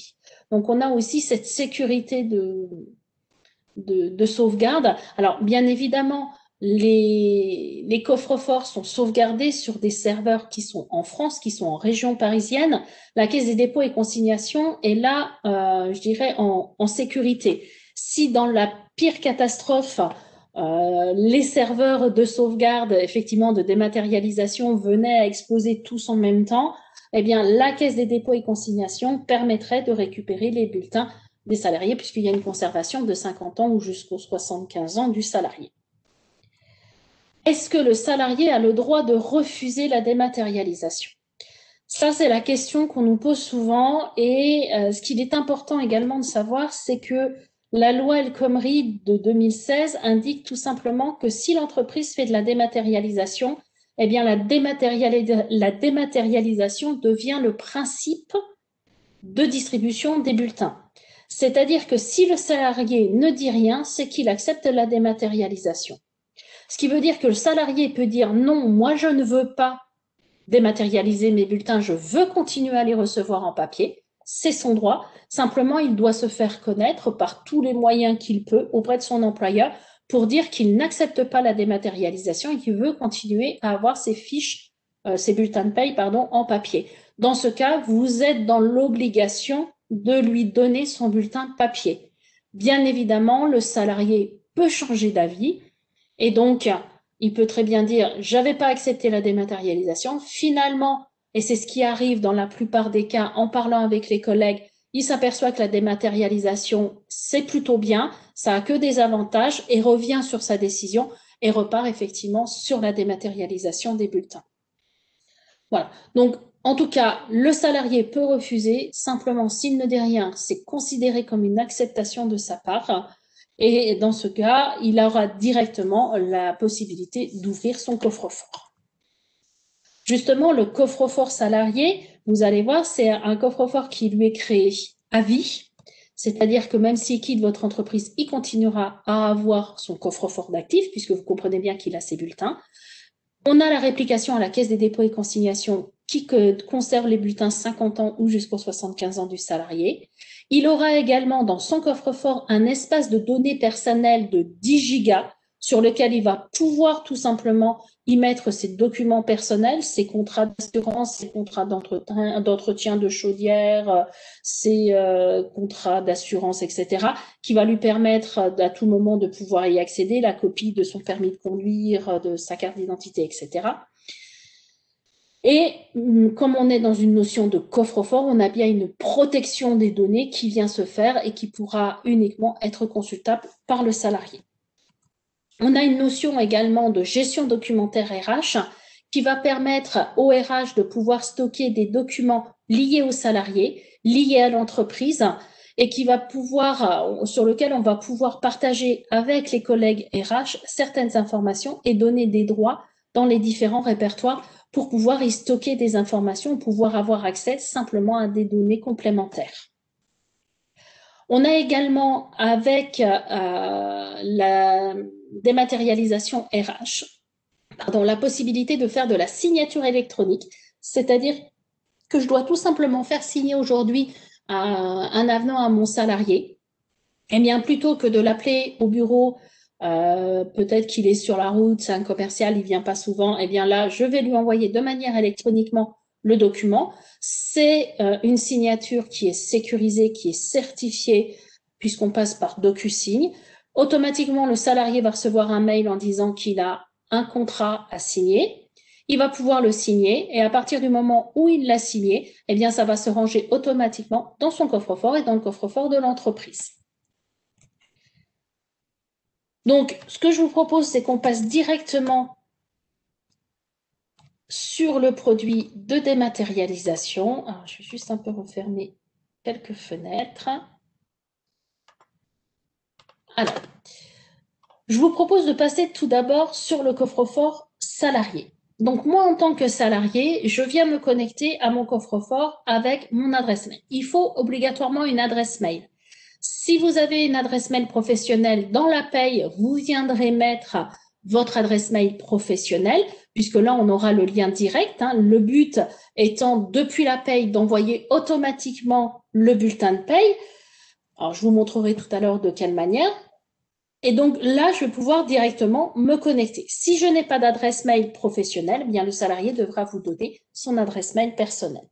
Donc, on a aussi cette sécurité de sauvegarde. Alors, bien évidemment, les coffres-forts sont sauvegardés sur des serveurs qui sont en France, qui sont en région parisienne. La Caisse des dépôts et consignations est là, je dirais, en sécurité. Si dans la pire catastrophe, les serveurs de sauvegarde, effectivement, de dématérialisation venaient à exploser tous en même temps, eh bien, la Caisse des dépôts et consignations permettrait de récupérer les bulletins des salariés, puisqu'il y a une conservation de 50 ans ou jusqu'aux 75 ans du salarié. Est-ce que le salarié a le droit de refuser la dématérialisation? Ça, c'est la question qu'on nous pose souvent. Et ce qu'il est important également de savoir, c'est que la loi El Khomri de 2016 indique tout simplement que si l'entreprise fait de la dématérialisation, eh bien la dématérialisation devient le principe de distribution des bulletins. C'est-à-dire que si le salarié ne dit rien, c'est qu'il accepte la dématérialisation. Ce qui veut dire que le salarié peut dire non, moi je ne veux pas dématérialiser mes bulletins, je veux continuer à les recevoir en papier. C'est son droit. Simplement, il doit se faire connaître par tous les moyens qu'il peut auprès de son employeur pour dire qu'il n'accepte pas la dématérialisation et qu'il veut continuer à avoir ses fiches, ses bulletins de paye, en papier. Dans ce cas, vous êtes dans l'obligation de lui donner son bulletin papier. Bien évidemment, le salarié peut changer d'avis et donc, il peut très bien dire, j'avais pas accepté la dématérialisation. Finalement, et c'est ce qui arrive dans la plupart des cas en parlant avec les collègues, il s'aperçoit que la dématérialisation, c'est plutôt bien, ça a que des avantages et revient sur sa décision et repart effectivement sur la dématérialisation des bulletins. Voilà. Donc, En tout cas, le salarié peut refuser, simplement s'il ne dit rien, c'est considéré comme une acceptation de sa part. Et dans ce cas, il aura directement la possibilité d'ouvrir son coffre-fort. Justement, le coffre-fort salarié, vous allez voir, c'est un coffre-fort qui lui est créé à vie. C'est-à-dire que même s'il quitte votre entreprise, il continuera à avoir son coffre-fort d'actifs, puisque vous comprenez bien qu'il a ses bulletins. On a la réplication à la Caisse des dépôts et consignations qui conserve les bulletins 50 ans ou jusqu'aux 75 ans du salarié. Il aura également dans son coffre-fort un espace de données personnelles de 10 gigas sur lequel il va pouvoir tout simplement y mettre ses documents personnels, ses contrats d'assurance, ses contrats d'entretien de chaudière, ses contrats d'assurance, etc., qui va lui permettre à tout moment de pouvoir y accéder, la copie de son permis de conduire, de sa carte d'identité, etc. Et comme on est dans une notion de coffre-fort, on a bien une protection des données qui vient se faire et qui pourra uniquement être consultable par le salarié. On a une notion également de gestion documentaire RH qui va permettre au RH de pouvoir stocker des documents liés aux salariés, liés à l'entreprise et qui va pouvoir, sur lequel on va pouvoir partager avec les collègues RH certaines informations et donner des droits dans les différents répertoires pour pouvoir y stocker des informations, pouvoir avoir accès simplement à des données complémentaires. On a également, avec la dématérialisation RH, la possibilité de faire de la signature électronique, c'est-à-dire que je dois tout simplement faire signer aujourd'hui un avenant à mon salarié. Eh bien, plutôt que de l'appeler au bureau, peut-être qu'il est sur la route, c'est un commercial, il vient pas souvent, eh bien là, je vais lui envoyer de manière électroniquement le document. C'est une signature qui est sécurisée, qui est certifiée, puisqu'on passe par DocuSign. Automatiquement, le salarié va recevoir un mail en disant qu'il a un contrat à signer. Il va pouvoir le signer et à partir du moment où il l'a signé, eh bien, ça va se ranger automatiquement dans son coffre-fort et dans le coffre-fort de l'entreprise. Donc, ce que je vous propose, c'est qu'on passe directement sur le produit de dématérialisation. Alors, je vais juste un peu refermer quelques fenêtres. Alors, je vous propose de passer tout d'abord sur le coffre-fort salarié. Donc, moi, en tant que salarié, je viens me connecter à mon coffre-fort avec mon adresse mail. Il faut obligatoirement une adresse mail. Si vous avez une adresse mail professionnelle dans la paye, vous viendrez mettre votre adresse mail professionnelle, puisque là, on aura le lien direct. Le but étant, depuis la paye, d'envoyer automatiquement le bulletin de paye. Alors, je vous montrerai tout à l'heure de quelle manière. Et donc là, je vais pouvoir directement me connecter. Si je n'ai pas d'adresse mail professionnelle, bien le salarié devra vous donner son adresse mail personnelle.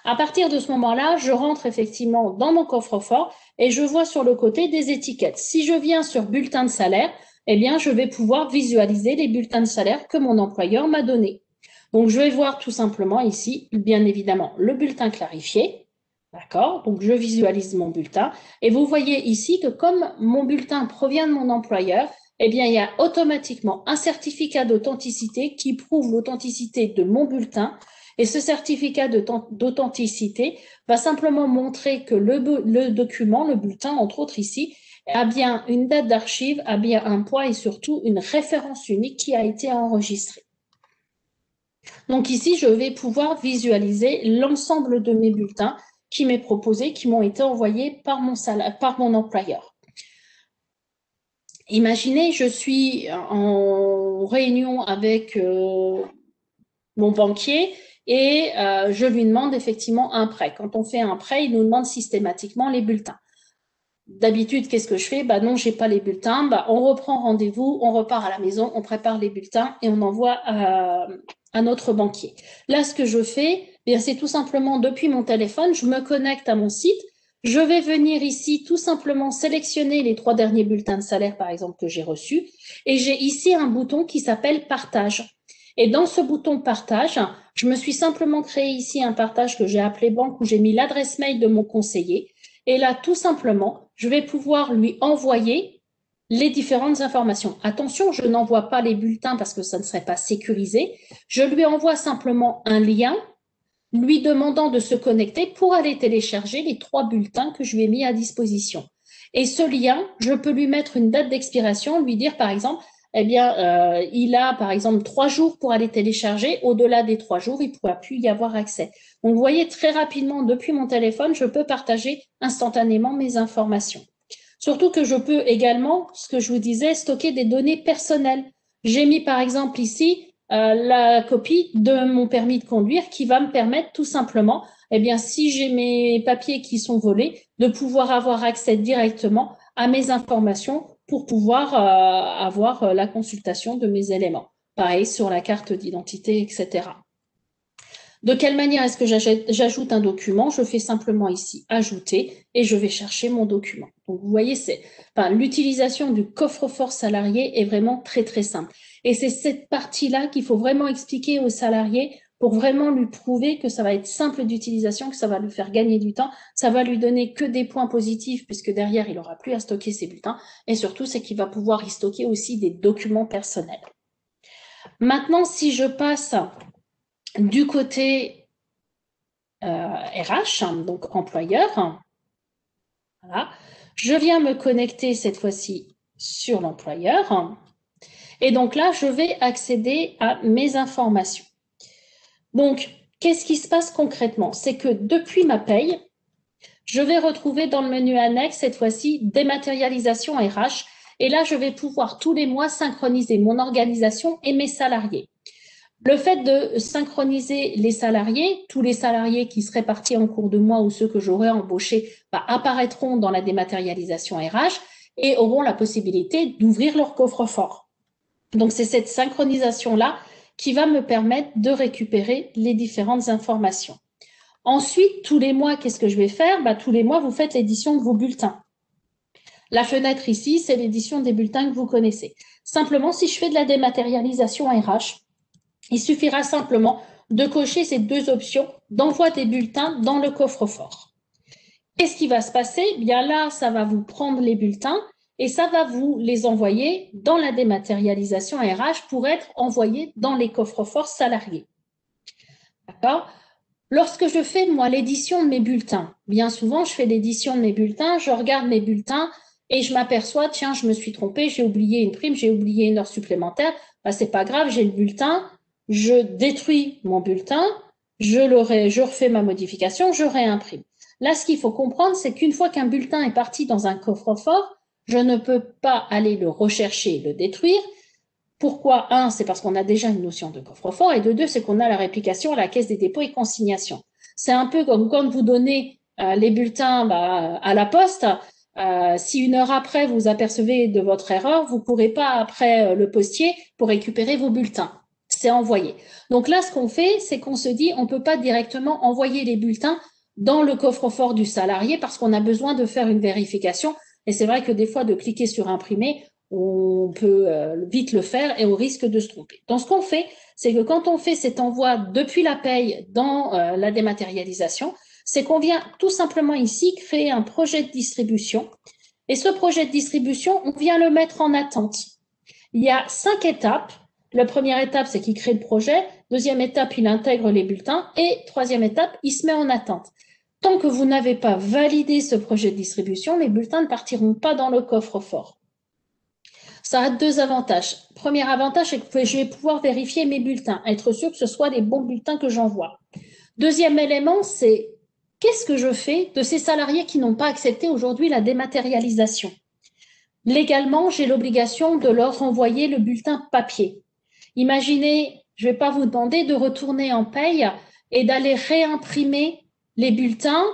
À partir de ce moment-là, je rentre effectivement dans mon coffre-fort et je vois sur le côté des étiquettes. Si je viens sur bulletin de salaire, eh bien, je vais pouvoir visualiser les bulletins de salaire que mon employeur m'a donnés. Donc, je vais voir tout simplement ici, bien évidemment, le bulletin clarifié. D'accord? Donc, je visualise mon bulletin. Et vous voyez ici que comme mon bulletin provient de mon employeur, eh bien, il y a automatiquement un certificat d'authenticité qui prouve l'authenticité de mon bulletin. Et ce certificat d'authenticité va simplement montrer que le document, le bulletin, entre autres ici, a bien une date d'archive, a bien un poids et surtout une référence unique qui a été enregistrée. Donc ici, je vais pouvoir visualiser l'ensemble de mes bulletins qui m'est proposé, qui m'ont été envoyés par mon employeur. Imaginez, je suis en réunion avec mon banquier et je lui demande effectivement un prêt. Quand on fait un prêt, il nous demande systématiquement les bulletins. D'habitude, qu'est-ce que je fais? Non, j'ai pas les bulletins. On reprend rendez-vous, on repart à la maison, on prépare les bulletins et on envoie à notre banquier. Là, ce que je fais, c'est tout simplement depuis mon téléphone, je me connecte à mon site. Je vais venir ici tout simplement sélectionner les 3 derniers bulletins de salaire, par exemple, que j'ai reçus. Et j'ai ici un bouton qui s'appelle partage. Et dans ce bouton partage, je me suis simplement créé ici un partage que j'ai appelé banque où j'ai mis l'adresse mail de mon conseiller. Et là, tout simplement, je vais pouvoir lui envoyer les différentes informations. Attention, je n'envoie pas les bulletins parce que ça ne serait pas sécurisé. Je lui envoie simplement un lien lui demandant de se connecter pour aller télécharger les 3 bulletins que je lui ai mis à disposition. Et ce lien, je peux lui mettre une date d'expiration, lui dire par exemple, eh bien, il a par exemple 3 jours pour aller télécharger. Au-delà des 3 jours, il ne pourra plus y avoir accès. Donc, vous voyez, très rapidement, depuis mon téléphone, je peux partager instantanément mes informations. Surtout que je peux également, ce que je vous disais, stocker des données personnelles. J'ai mis par exemple ici la copie de mon permis de conduire qui va me permettre tout simplement, eh bien, si j'ai mes papiers qui sont volés, de pouvoir avoir accès directement à mes informations pour pouvoir avoir la consultation de mes éléments. Pareil sur la carte d'identité, etc. De quelle manière est-ce que j'ajoute un document? Je fais simplement ici ajouter et je vais chercher mon document. Donc vous voyez, l'utilisation du coffre-fort salarié est vraiment très très simple. Et c'est cette partie-là qu'il faut vraiment expliquer aux salariés pour vraiment lui prouver que ça va être simple d'utilisation, que ça va lui faire gagner du temps, ça va lui donner que des points positifs puisque derrière il n'aura plus à stocker ses bulletins et surtout c'est qu'il va pouvoir y stocker aussi des documents personnels. Maintenant, si je passe du côté RH, donc employeur, voilà, je viens me connecter cette fois-ci sur l'employeur. Et donc là, je vais accéder à mes informations. Donc, qu'est-ce qui se passe concrètement? C'est que depuis ma paye, je vais retrouver dans le menu annexe, cette fois-ci, dématérialisation RH. Et là, je vais pouvoir tous les mois synchroniser mon organisation et mes salariés. Le fait de synchroniser les salariés, tous les salariés qui seraient partis en cours de mois ou ceux que j'aurais embauchés apparaîtront dans la dématérialisation RH et auront la possibilité d'ouvrir leur coffre-fort. Donc, c'est cette synchronisation-là qui va me permettre de récupérer les différentes informations. Ensuite, tous les mois, qu'est-ce que je vais faire? Tous les mois, vous faites l'édition de vos bulletins. La fenêtre ici, c'est l'édition des bulletins que vous connaissez. Simplement, si je fais de la dématérialisation RH, il suffira simplement de cocher ces 2 options d'envoi des bulletins dans le coffre-fort. Qu'est-ce qui va se passer? Bien là, ça va vous prendre les bulletins et ça va vous les envoyer dans la dématérialisation RH pour être envoyés dans les coffres-forts salariés. D'accord? Lorsque je fais, moi, l'édition de mes bulletins, bien souvent, je fais l'édition de mes bulletins, je regarde mes bulletins et je m'aperçois, tiens, je me suis trompée, j'ai oublié une prime, j'ai oublié une heure supplémentaire. C'est pas grave, j'ai le bulletin, je détruis mon bulletin, je refais ma modification, je réimprime. Là, ce qu'il faut comprendre, c'est qu'une fois qu'un bulletin est parti dans un coffre-fort, je ne peux pas aller le rechercher, le détruire. Pourquoi? Un, c'est parce qu'on a déjà une notion de coffre-fort, et de deux, c'est qu'on a la réplication à la Caisse des dépôts et consignations. C'est un peu comme quand vous donnez les bulletins à la poste. Si une heure après, vous apercevez de votre erreur, vous ne pourrez pas après le postier pour récupérer vos bulletins. C'est envoyé. Donc là, ce qu'on fait, c'est qu'on se dit, on ne peut pas directement envoyer les bulletins dans le coffre-fort du salarié parce qu'on a besoin de faire une vérification. Et c'est vrai que des fois, de cliquer sur imprimer, on peut vite le faire et on risque de se tromper. Donc, ce qu'on fait, c'est que quand on fait cet envoi depuis la paye dans la dématérialisation, c'est qu'on vient tout simplement ici créer un projet de distribution. Et ce projet de distribution, on vient le mettre en attente. Il y a 5 étapes. La première étape, c'est qu'il crée le projet. Deuxième étape, il intègre les bulletins. Et troisième étape, il se met en attente. Tant que vous n'avez pas validé ce projet de distribution, les bulletins ne partiront pas dans le coffre-fort. Ça a 2 avantages. Premier avantage, c'est que je vais pouvoir vérifier mes bulletins, être sûr que ce soit les bons bulletins que j'envoie. Deuxième élément, c'est qu'est-ce que je fais de ces salariés qui n'ont pas accepté aujourd'hui la dématérialisation? Légalement, j'ai l'obligation de leur renvoyer le bulletin papier. Imaginez, je ne vais pas vous demander de retourner en paye et d'aller réimprimer les bulletins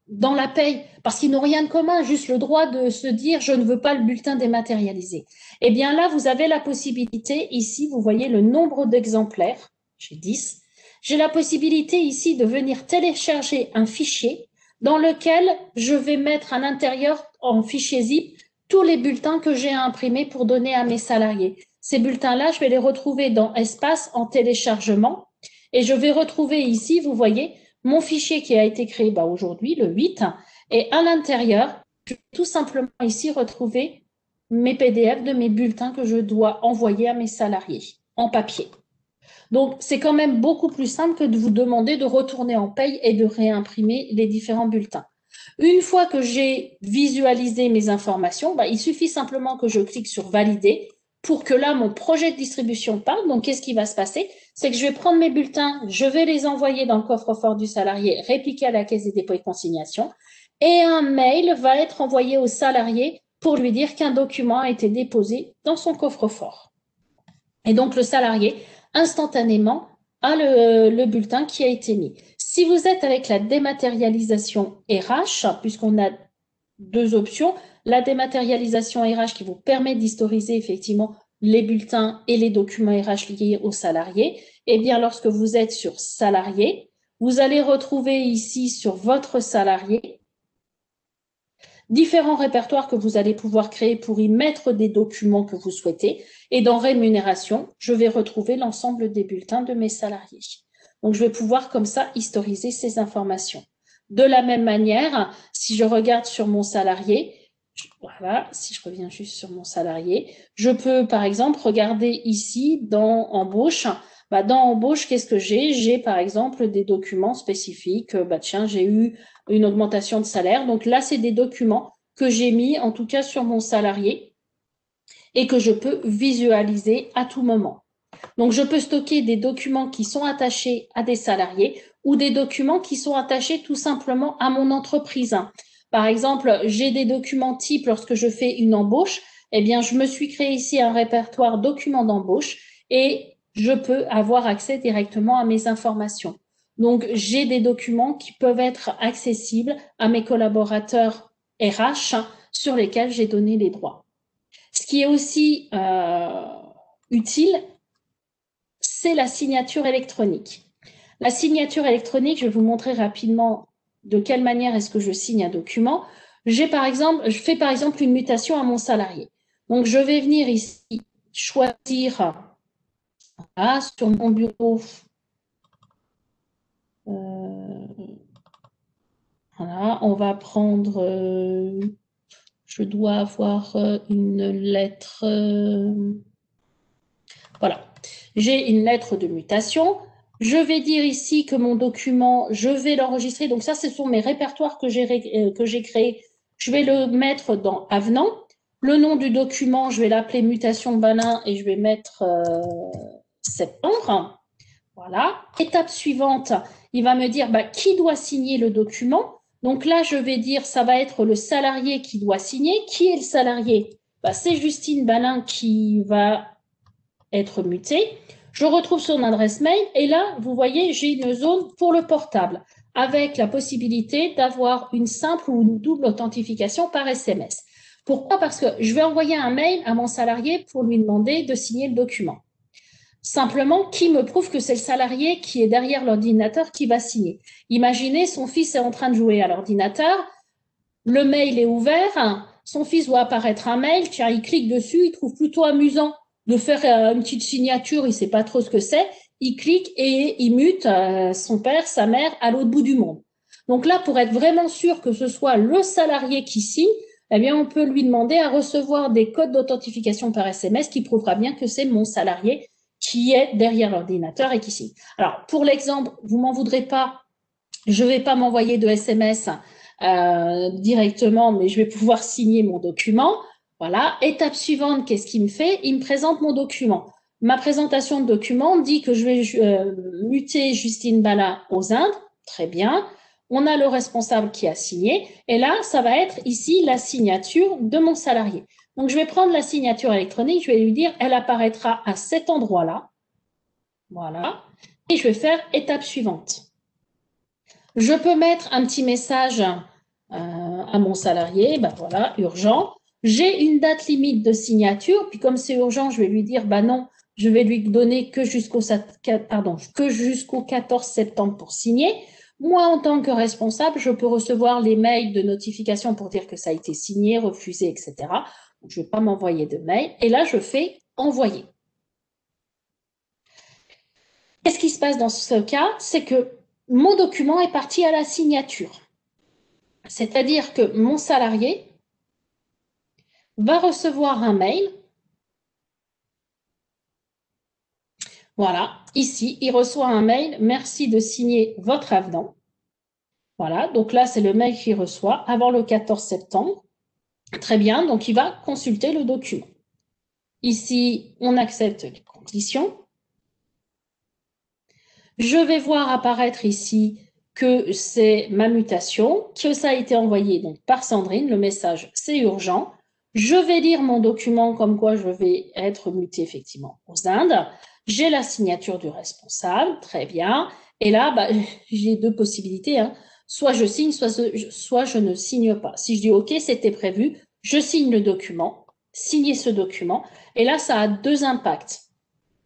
dans la paye, parce qu'ils n'ont rien de commun, juste le droit de se dire « je ne veux pas le bulletin dématérialisé ». Eh bien là, vous avez la possibilité, ici, vous voyez le nombre d'exemplaires, j'ai 10, j'ai la possibilité ici de venir télécharger un fichier dans lequel je vais mettre à l'intérieur, en fichier zip, tous les bulletins que j'ai à imprimer pour donner à mes salariés. Ces bulletins-là, je vais les retrouver dans Espace en téléchargement et je vais retrouver ici, vous voyez, mon fichier qui a été créé aujourd'hui, le 8, et à l'intérieur, je vais tout simplement ici retrouver mes PDF de mes bulletins que je dois envoyer à mes salariés en papier. Donc, c'est quand même beaucoup plus simple que de vous demander de retourner en paye et de réimprimer les différents bulletins. Une fois que j'ai visualisé mes informations, il suffit simplement que je clique sur valider pour que là, mon projet de distribution parte. Donc, qu'est-ce qui va se passer? C'est que je vais prendre mes bulletins, je vais les envoyer dans le coffre-fort du salarié, répliquer à la caisse des dépôts et consignations, et un mail va être envoyé au salarié pour lui dire qu'un document a été déposé dans son coffre-fort. Et donc, le salarié, instantanément, a le bulletin qui a été mis. Si vous êtes avec la dématérialisation RH, puisqu'on a deux options, la dématérialisation RH qui vous permet d'historiser effectivement les bulletins et les documents RH liés aux salariés, eh bien, lorsque vous êtes sur salarié, vous allez retrouver ici sur votre salarié différents répertoires que vous allez pouvoir créer pour y mettre des documents que vous souhaitez. Et dans rémunération, je vais retrouver l'ensemble des bulletins de mes salariés. Donc, je vais pouvoir comme ça historiser ces informations. De la même manière, si je regarde sur mon salarié, voilà, si je reviens juste sur mon salarié, je peux par exemple regarder ici dans embauche. Dans embauche, qu'est-ce que j'ai? J'ai par exemple des documents spécifiques. Tiens, j'ai eu une augmentation de salaire. Donc là, c'est des documents que j'ai mis en tout cas sur mon salarié et que je peux visualiser à tout moment. Donc, je peux stocker des documents qui sont attachés à des salariés ou des documents qui sont attachés tout simplement à mon entreprise. Par exemple, j'ai des documents types lorsque je fais une embauche. Eh bien, je me suis créé ici un répertoire documents d'embauche et je peux avoir accès directement à mes informations. Donc, j'ai des documents qui peuvent être accessibles à mes collaborateurs RH sur lesquels j'ai donné les droits. Ce qui est aussi utile, c'est la signature électronique. La signature électronique, je vais vous montrer rapidement de quelle manière est-ce que je signe un document. Je fais par exemple une mutation à mon salarié. Donc, je vais venir ici choisir sur mon bureau. Voilà, on va prendre, je dois avoir une lettre. Voilà, j'ai une lettre de mutation. Je vais dire ici que mon document, je vais l'enregistrer. Donc ça, ce sont mes répertoires que j'ai créés. Je vais le mettre dans Avenant. Le nom du document, je vais l'appeler Mutation Balin et je vais mettre septembre. Voilà. Étape suivante, il va me dire qui doit signer le document. Donc là, je vais dire, ça va être le salarié qui doit signer. Qui est le salarié? C'est Justine Balin qui va être mutée. Je retrouve son adresse mail et là, vous voyez, j'ai une zone pour le portable avec la possibilité d'avoir une simple ou une double authentification par SMS. Pourquoi? Parce que je vais envoyer un mail à mon salarié pour lui demander de signer le document. Simplement, qui me prouve que c'est le salarié qui est derrière l'ordinateur qui va signer? Imaginez, son fils est en train de jouer à l'ordinateur, le mail est ouvert, son fils voit apparaître un mail, tiens, il clique dessus, il trouve plutôt amusant de faire une petite signature, il ne sait pas trop ce que c'est, il clique et il mute son père, sa mère à l'autre bout du monde. Donc là, pour être vraiment sûr que ce soit le salarié qui signe, eh bien, on peut lui demander à recevoir des codes d'authentification par SMS qui prouvera bien que c'est mon salarié qui est derrière l'ordinateur et qui signe. Alors, pour l'exemple, vous m'en voudrez pas, je ne vais pas m'envoyer de SMS directement, mais je vais pouvoir signer mon document. Voilà. Étape suivante, qu'est-ce qu'il me fait? Il me présente mon document. Ma présentation de document dit que je vais muter Justine Bala aux Indes. Très bien. On a le responsable qui a signé. Et là, ça va être ici la signature de mon salarié. Donc, je vais prendre la signature électronique. Je vais lui dire, elle apparaîtra à cet endroit-là. Voilà. Et je vais faire étape suivante. Je peux mettre un petit message à mon salarié, voilà, urgent. J'ai une date limite de signature, puis comme c'est urgent, je vais lui dire, non, je vais lui donner que jusqu'au 14 septembre pour signer. Moi, en tant que responsable, je peux recevoir les mails de notification pour dire que ça a été signé, refusé, etc. Donc, je ne vais pas m'envoyer de mail. Et là, je fais envoyer. Qu'est-ce qui se passe dans ce cas? C'est que mon document est parti à la signature. C'est-à-dire que mon salarié va recevoir un mail Voilà, ici, il reçoit un mail. Merci de signer votre avenant. Voilà, donc là, c'est le mail qu'il reçoit avant le 14 septembre. Très bien, donc il va consulter le document. Ici, on accepte les conditions. Je vais voir apparaître ici que c'est ma mutation, que ça a été envoyé donc par Sandrine. Le message, c'est urgent. Je vais lire mon document comme quoi je vais être mutée effectivement aux Indes. J'ai la signature du responsable, très bien. Et là, bah, j'ai deux possibilités, hein. Soit je signe, soit je ne signe pas. Si je dis OK, c'était prévu, je signe le document, signer ce document. Et là, ça a deux impacts.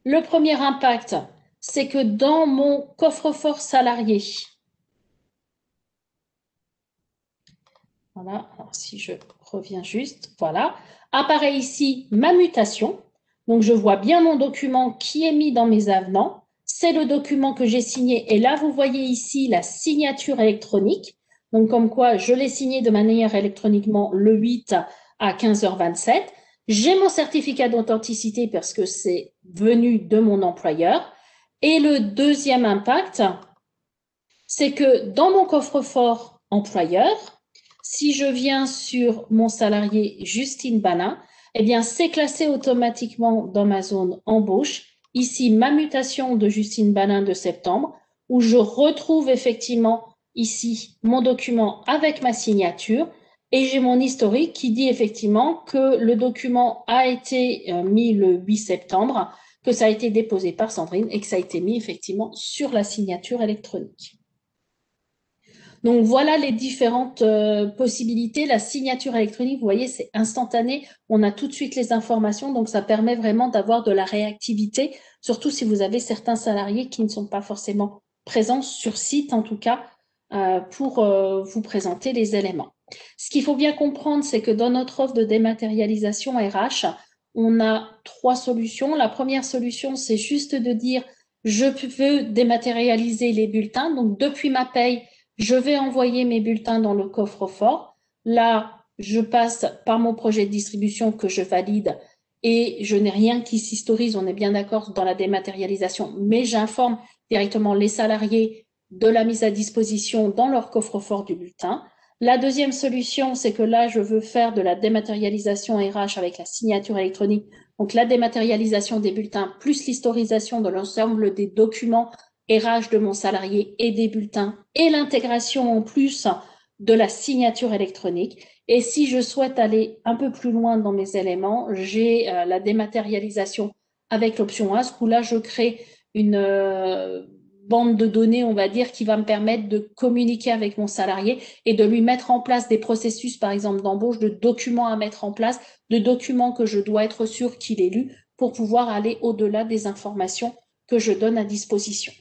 Le premier impact, c'est que dans mon coffre-fort salarié, voilà, alors si je reviens juste, voilà, apparaît ici ma mutation. Donc, je vois bien mon document qui est mis dans mes avenants. C'est le document que j'ai signé. Et là, vous voyez ici la signature électronique. Donc, comme quoi, je l'ai signé de manière électroniquement le 8 à 15h27. J'ai mon certificat d'authenticité parce que c'est venu de mon employeur. Et le deuxième impact, c'est que dans mon coffre-fort employeur, si je viens sur mon salarié Justine Balin, eh bien, c'est classé automatiquement dans ma zone embauche. Ici, ma mutation de Justine Balin de septembre, où je retrouve effectivement ici mon document avec ma signature et j'ai mon historique qui dit effectivement que le document a été mis le 8 septembre, que ça a été déposé par Sandrine et que ça a été mis effectivement sur la signature électronique. Donc voilà les différentes possibilités. La signature électronique, vous voyez, c'est instantané. On a tout de suite les informations, donc ça permet vraiment d'avoir de la réactivité, surtout si vous avez certains salariés qui ne sont pas forcément présents sur site, en tout cas, pour vous présenter les éléments. Ce qu'il faut bien comprendre, c'est que dans notre offre de dématérialisation RH, on a trois solutions. La première solution, c'est juste de dire, je veux dématérialiser les bulletins. Donc, depuis ma paye, je vais envoyer mes bulletins dans le coffre-fort. Là, je passe par mon projet de distribution que je valide et je n'ai rien qui s'historise, on est bien d'accord dans la dématérialisation, mais j'informe directement les salariés de la mise à disposition dans leur coffre-fort du bulletin. La deuxième solution, c'est que là, je veux faire de la dématérialisation RH avec la signature électronique, donc la dématérialisation des bulletins plus l'historisation de l'ensemble des documents RH de mon salarié et des bulletins et l'intégration en plus de la signature électronique. Et si je souhaite aller un peu plus loin dans mes éléments, j'ai la dématérialisation avec l'option Ask où là, je crée une bande de données, on va dire, qui va me permettre de communiquer avec mon salarié et de lui mettre en place des processus, par exemple, d'embauche, de documents à mettre en place, de documents que je dois être sûr qu'il ait lu pour pouvoir aller au-delà des informations que je donne à disposition.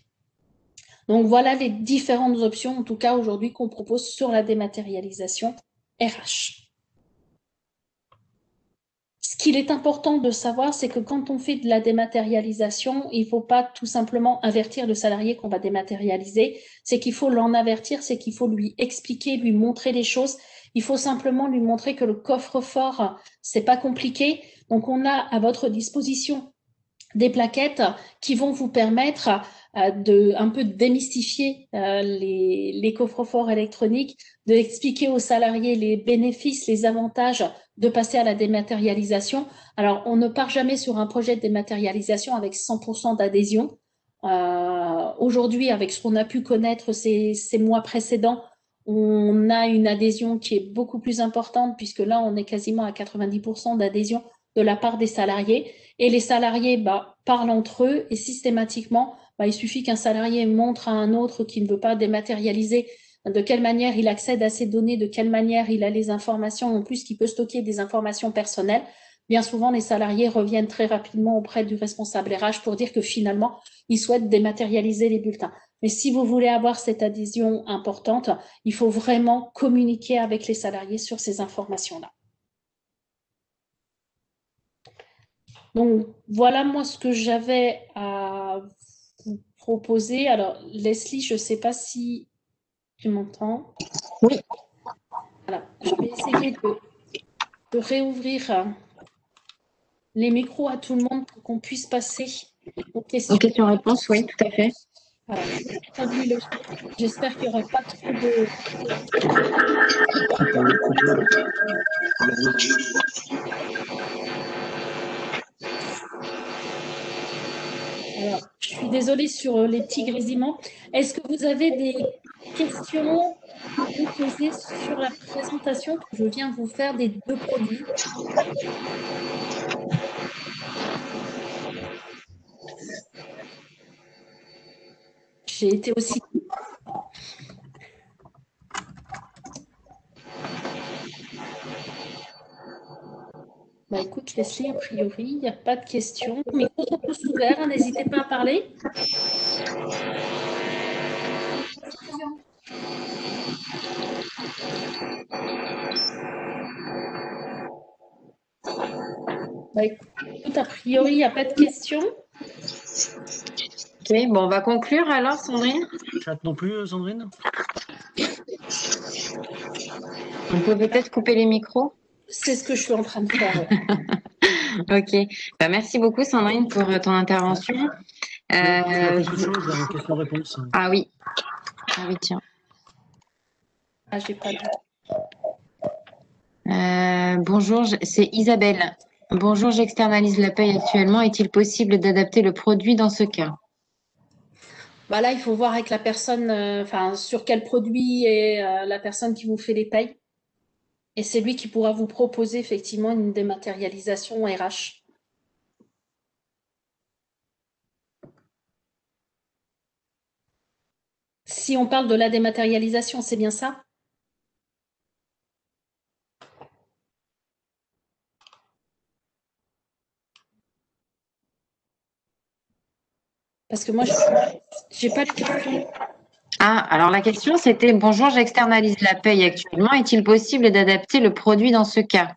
Donc voilà les différentes options, en tout cas aujourd'hui, qu'on propose sur la dématérialisation RH. Ce qu'il est important de savoir, c'est que quand on fait de la dématérialisation, il ne faut pas tout simplement avertir le salarié qu'on va dématérialiser, c'est qu'il faut l'en avertir, c'est qu'il faut lui expliquer, lui montrer les choses. Il faut simplement lui montrer que le coffre-fort, c'est pas compliqué. Donc on a à votre disposition des plaquettes qui vont vous permettre de un peu démystifier les coffres-forts électroniques, d'expliquer aux salariés les bénéfices, les avantages de passer à la dématérialisation. Alors, on ne part jamais sur un projet de dématérialisation avec 100% d'adhésion. Aujourd'hui, avec ce qu'on a pu connaître ces mois précédents, on a une adhésion qui est beaucoup plus importante puisque là, on est quasiment à 90% d'adhésion de la part des salariés. Et les salariés parlent entre eux et systématiquement, il suffit qu'un salarié montre à un autre qui ne veut pas dématérialiser de quelle manière il accède à ces données, de quelle manière il a les informations, en plus qu'il peut stocker des informations personnelles. Bien souvent, les salariés reviennent très rapidement auprès du responsable RH pour dire que finalement, ils souhaitent dématérialiser les bulletins. Mais si vous voulez avoir cette adhésion importante, il faut vraiment communiquer avec les salariés sur ces informations-là. Donc, voilà moi ce que j'avais à vous proposer. Alors, Leslie, je ne sais pas si tu m'entends. Oui. Voilà, je vais essayer de réouvrir les micros à tout le monde pour qu'on puisse passer aux questions. Aux questions-réponses, oui, tout à fait. Alors, j'espère qu'il n'y aura pas trop de... Alors, je suis désolée sur les petits grésillements. Est-ce que vous avez des questions à vous poser sur la présentation que je viens vous faire des deux produits? J'ai été aussi... Bah écoute, Leslie, a priori, il n'y a pas de questions. Les micros sont tous ouverts, hein, n'hésitez pas à parler. Bah écoute, a priori, il n'y a pas de questions. Ok, bon, on va conclure alors, Sandrine. Chat non plus, Sandrine? On peut peut-être couper les micros. C'est ce que je suis en train de faire. Ok. Bah, merci beaucoup, Sandrine, pour ton intervention. Il y a quelque chose, une question-réponse. Ah oui. Ah oui, tiens. Ah, j'ai pas vu. Bonjour, c'est Isabelle. Bonjour, j'externalise la paye actuellement. Est-il possible d'adapter le produit dans ce cas? Bah là, il faut voir avec la personne, enfin, sur quel produit est la personne qui vous fait les payes. Et c'est lui qui pourra vous proposer effectivement une dématérialisation RH. Si on parle de la dématérialisation, c'est bien ça? Parce que moi, j'ai pas de question. Ah, alors la question c'était, bonjour, j'externalise la paye actuellement. Est-il possible d'adapter le produit dans ce cas?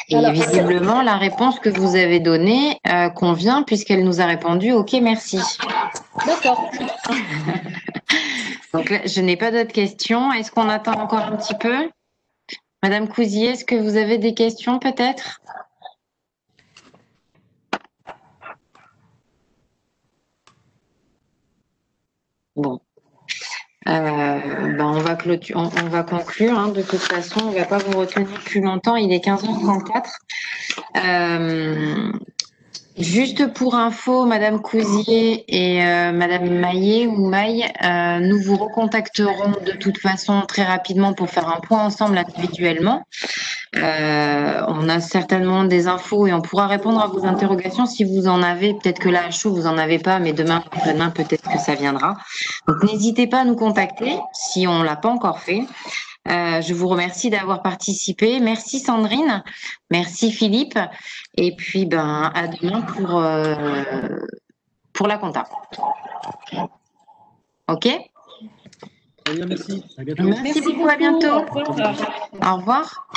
Et Alors, visiblement, la réponse que vous avez donnée convient puisqu'elle nous a répondu, OK, merci. D'accord. Donc là, je n'ai pas d'autres questions. Est-ce qu'on attend encore un petit peu? Madame Cousier, est-ce que vous avez des questions peut-être? Bon. Ben on va on va conclure. Hein. De toute façon, on ne va pas vous retenir plus longtemps. Il est 15h34. Juste pour info, Madame Cousier et Madame Maillet ou Maille, nous vous recontacterons de toute façon très rapidement pour faire un point ensemble individuellement. On a certainement des infos et on pourra répondre à vos interrogations si vous en avez. Peut-être que là, à chaud, vous n'en avez pas, mais demain, après-demain, peut-être que ça viendra. Donc, n'hésitez pas à nous contacter si on ne l'a pas encore fait. Je vous remercie d'avoir participé. Merci Sandrine, merci Philippe, et puis ben à demain pour la compta. Ok? Très bien, merci. À bientôt. Merci beaucoup, à bientôt. Au revoir. Au revoir.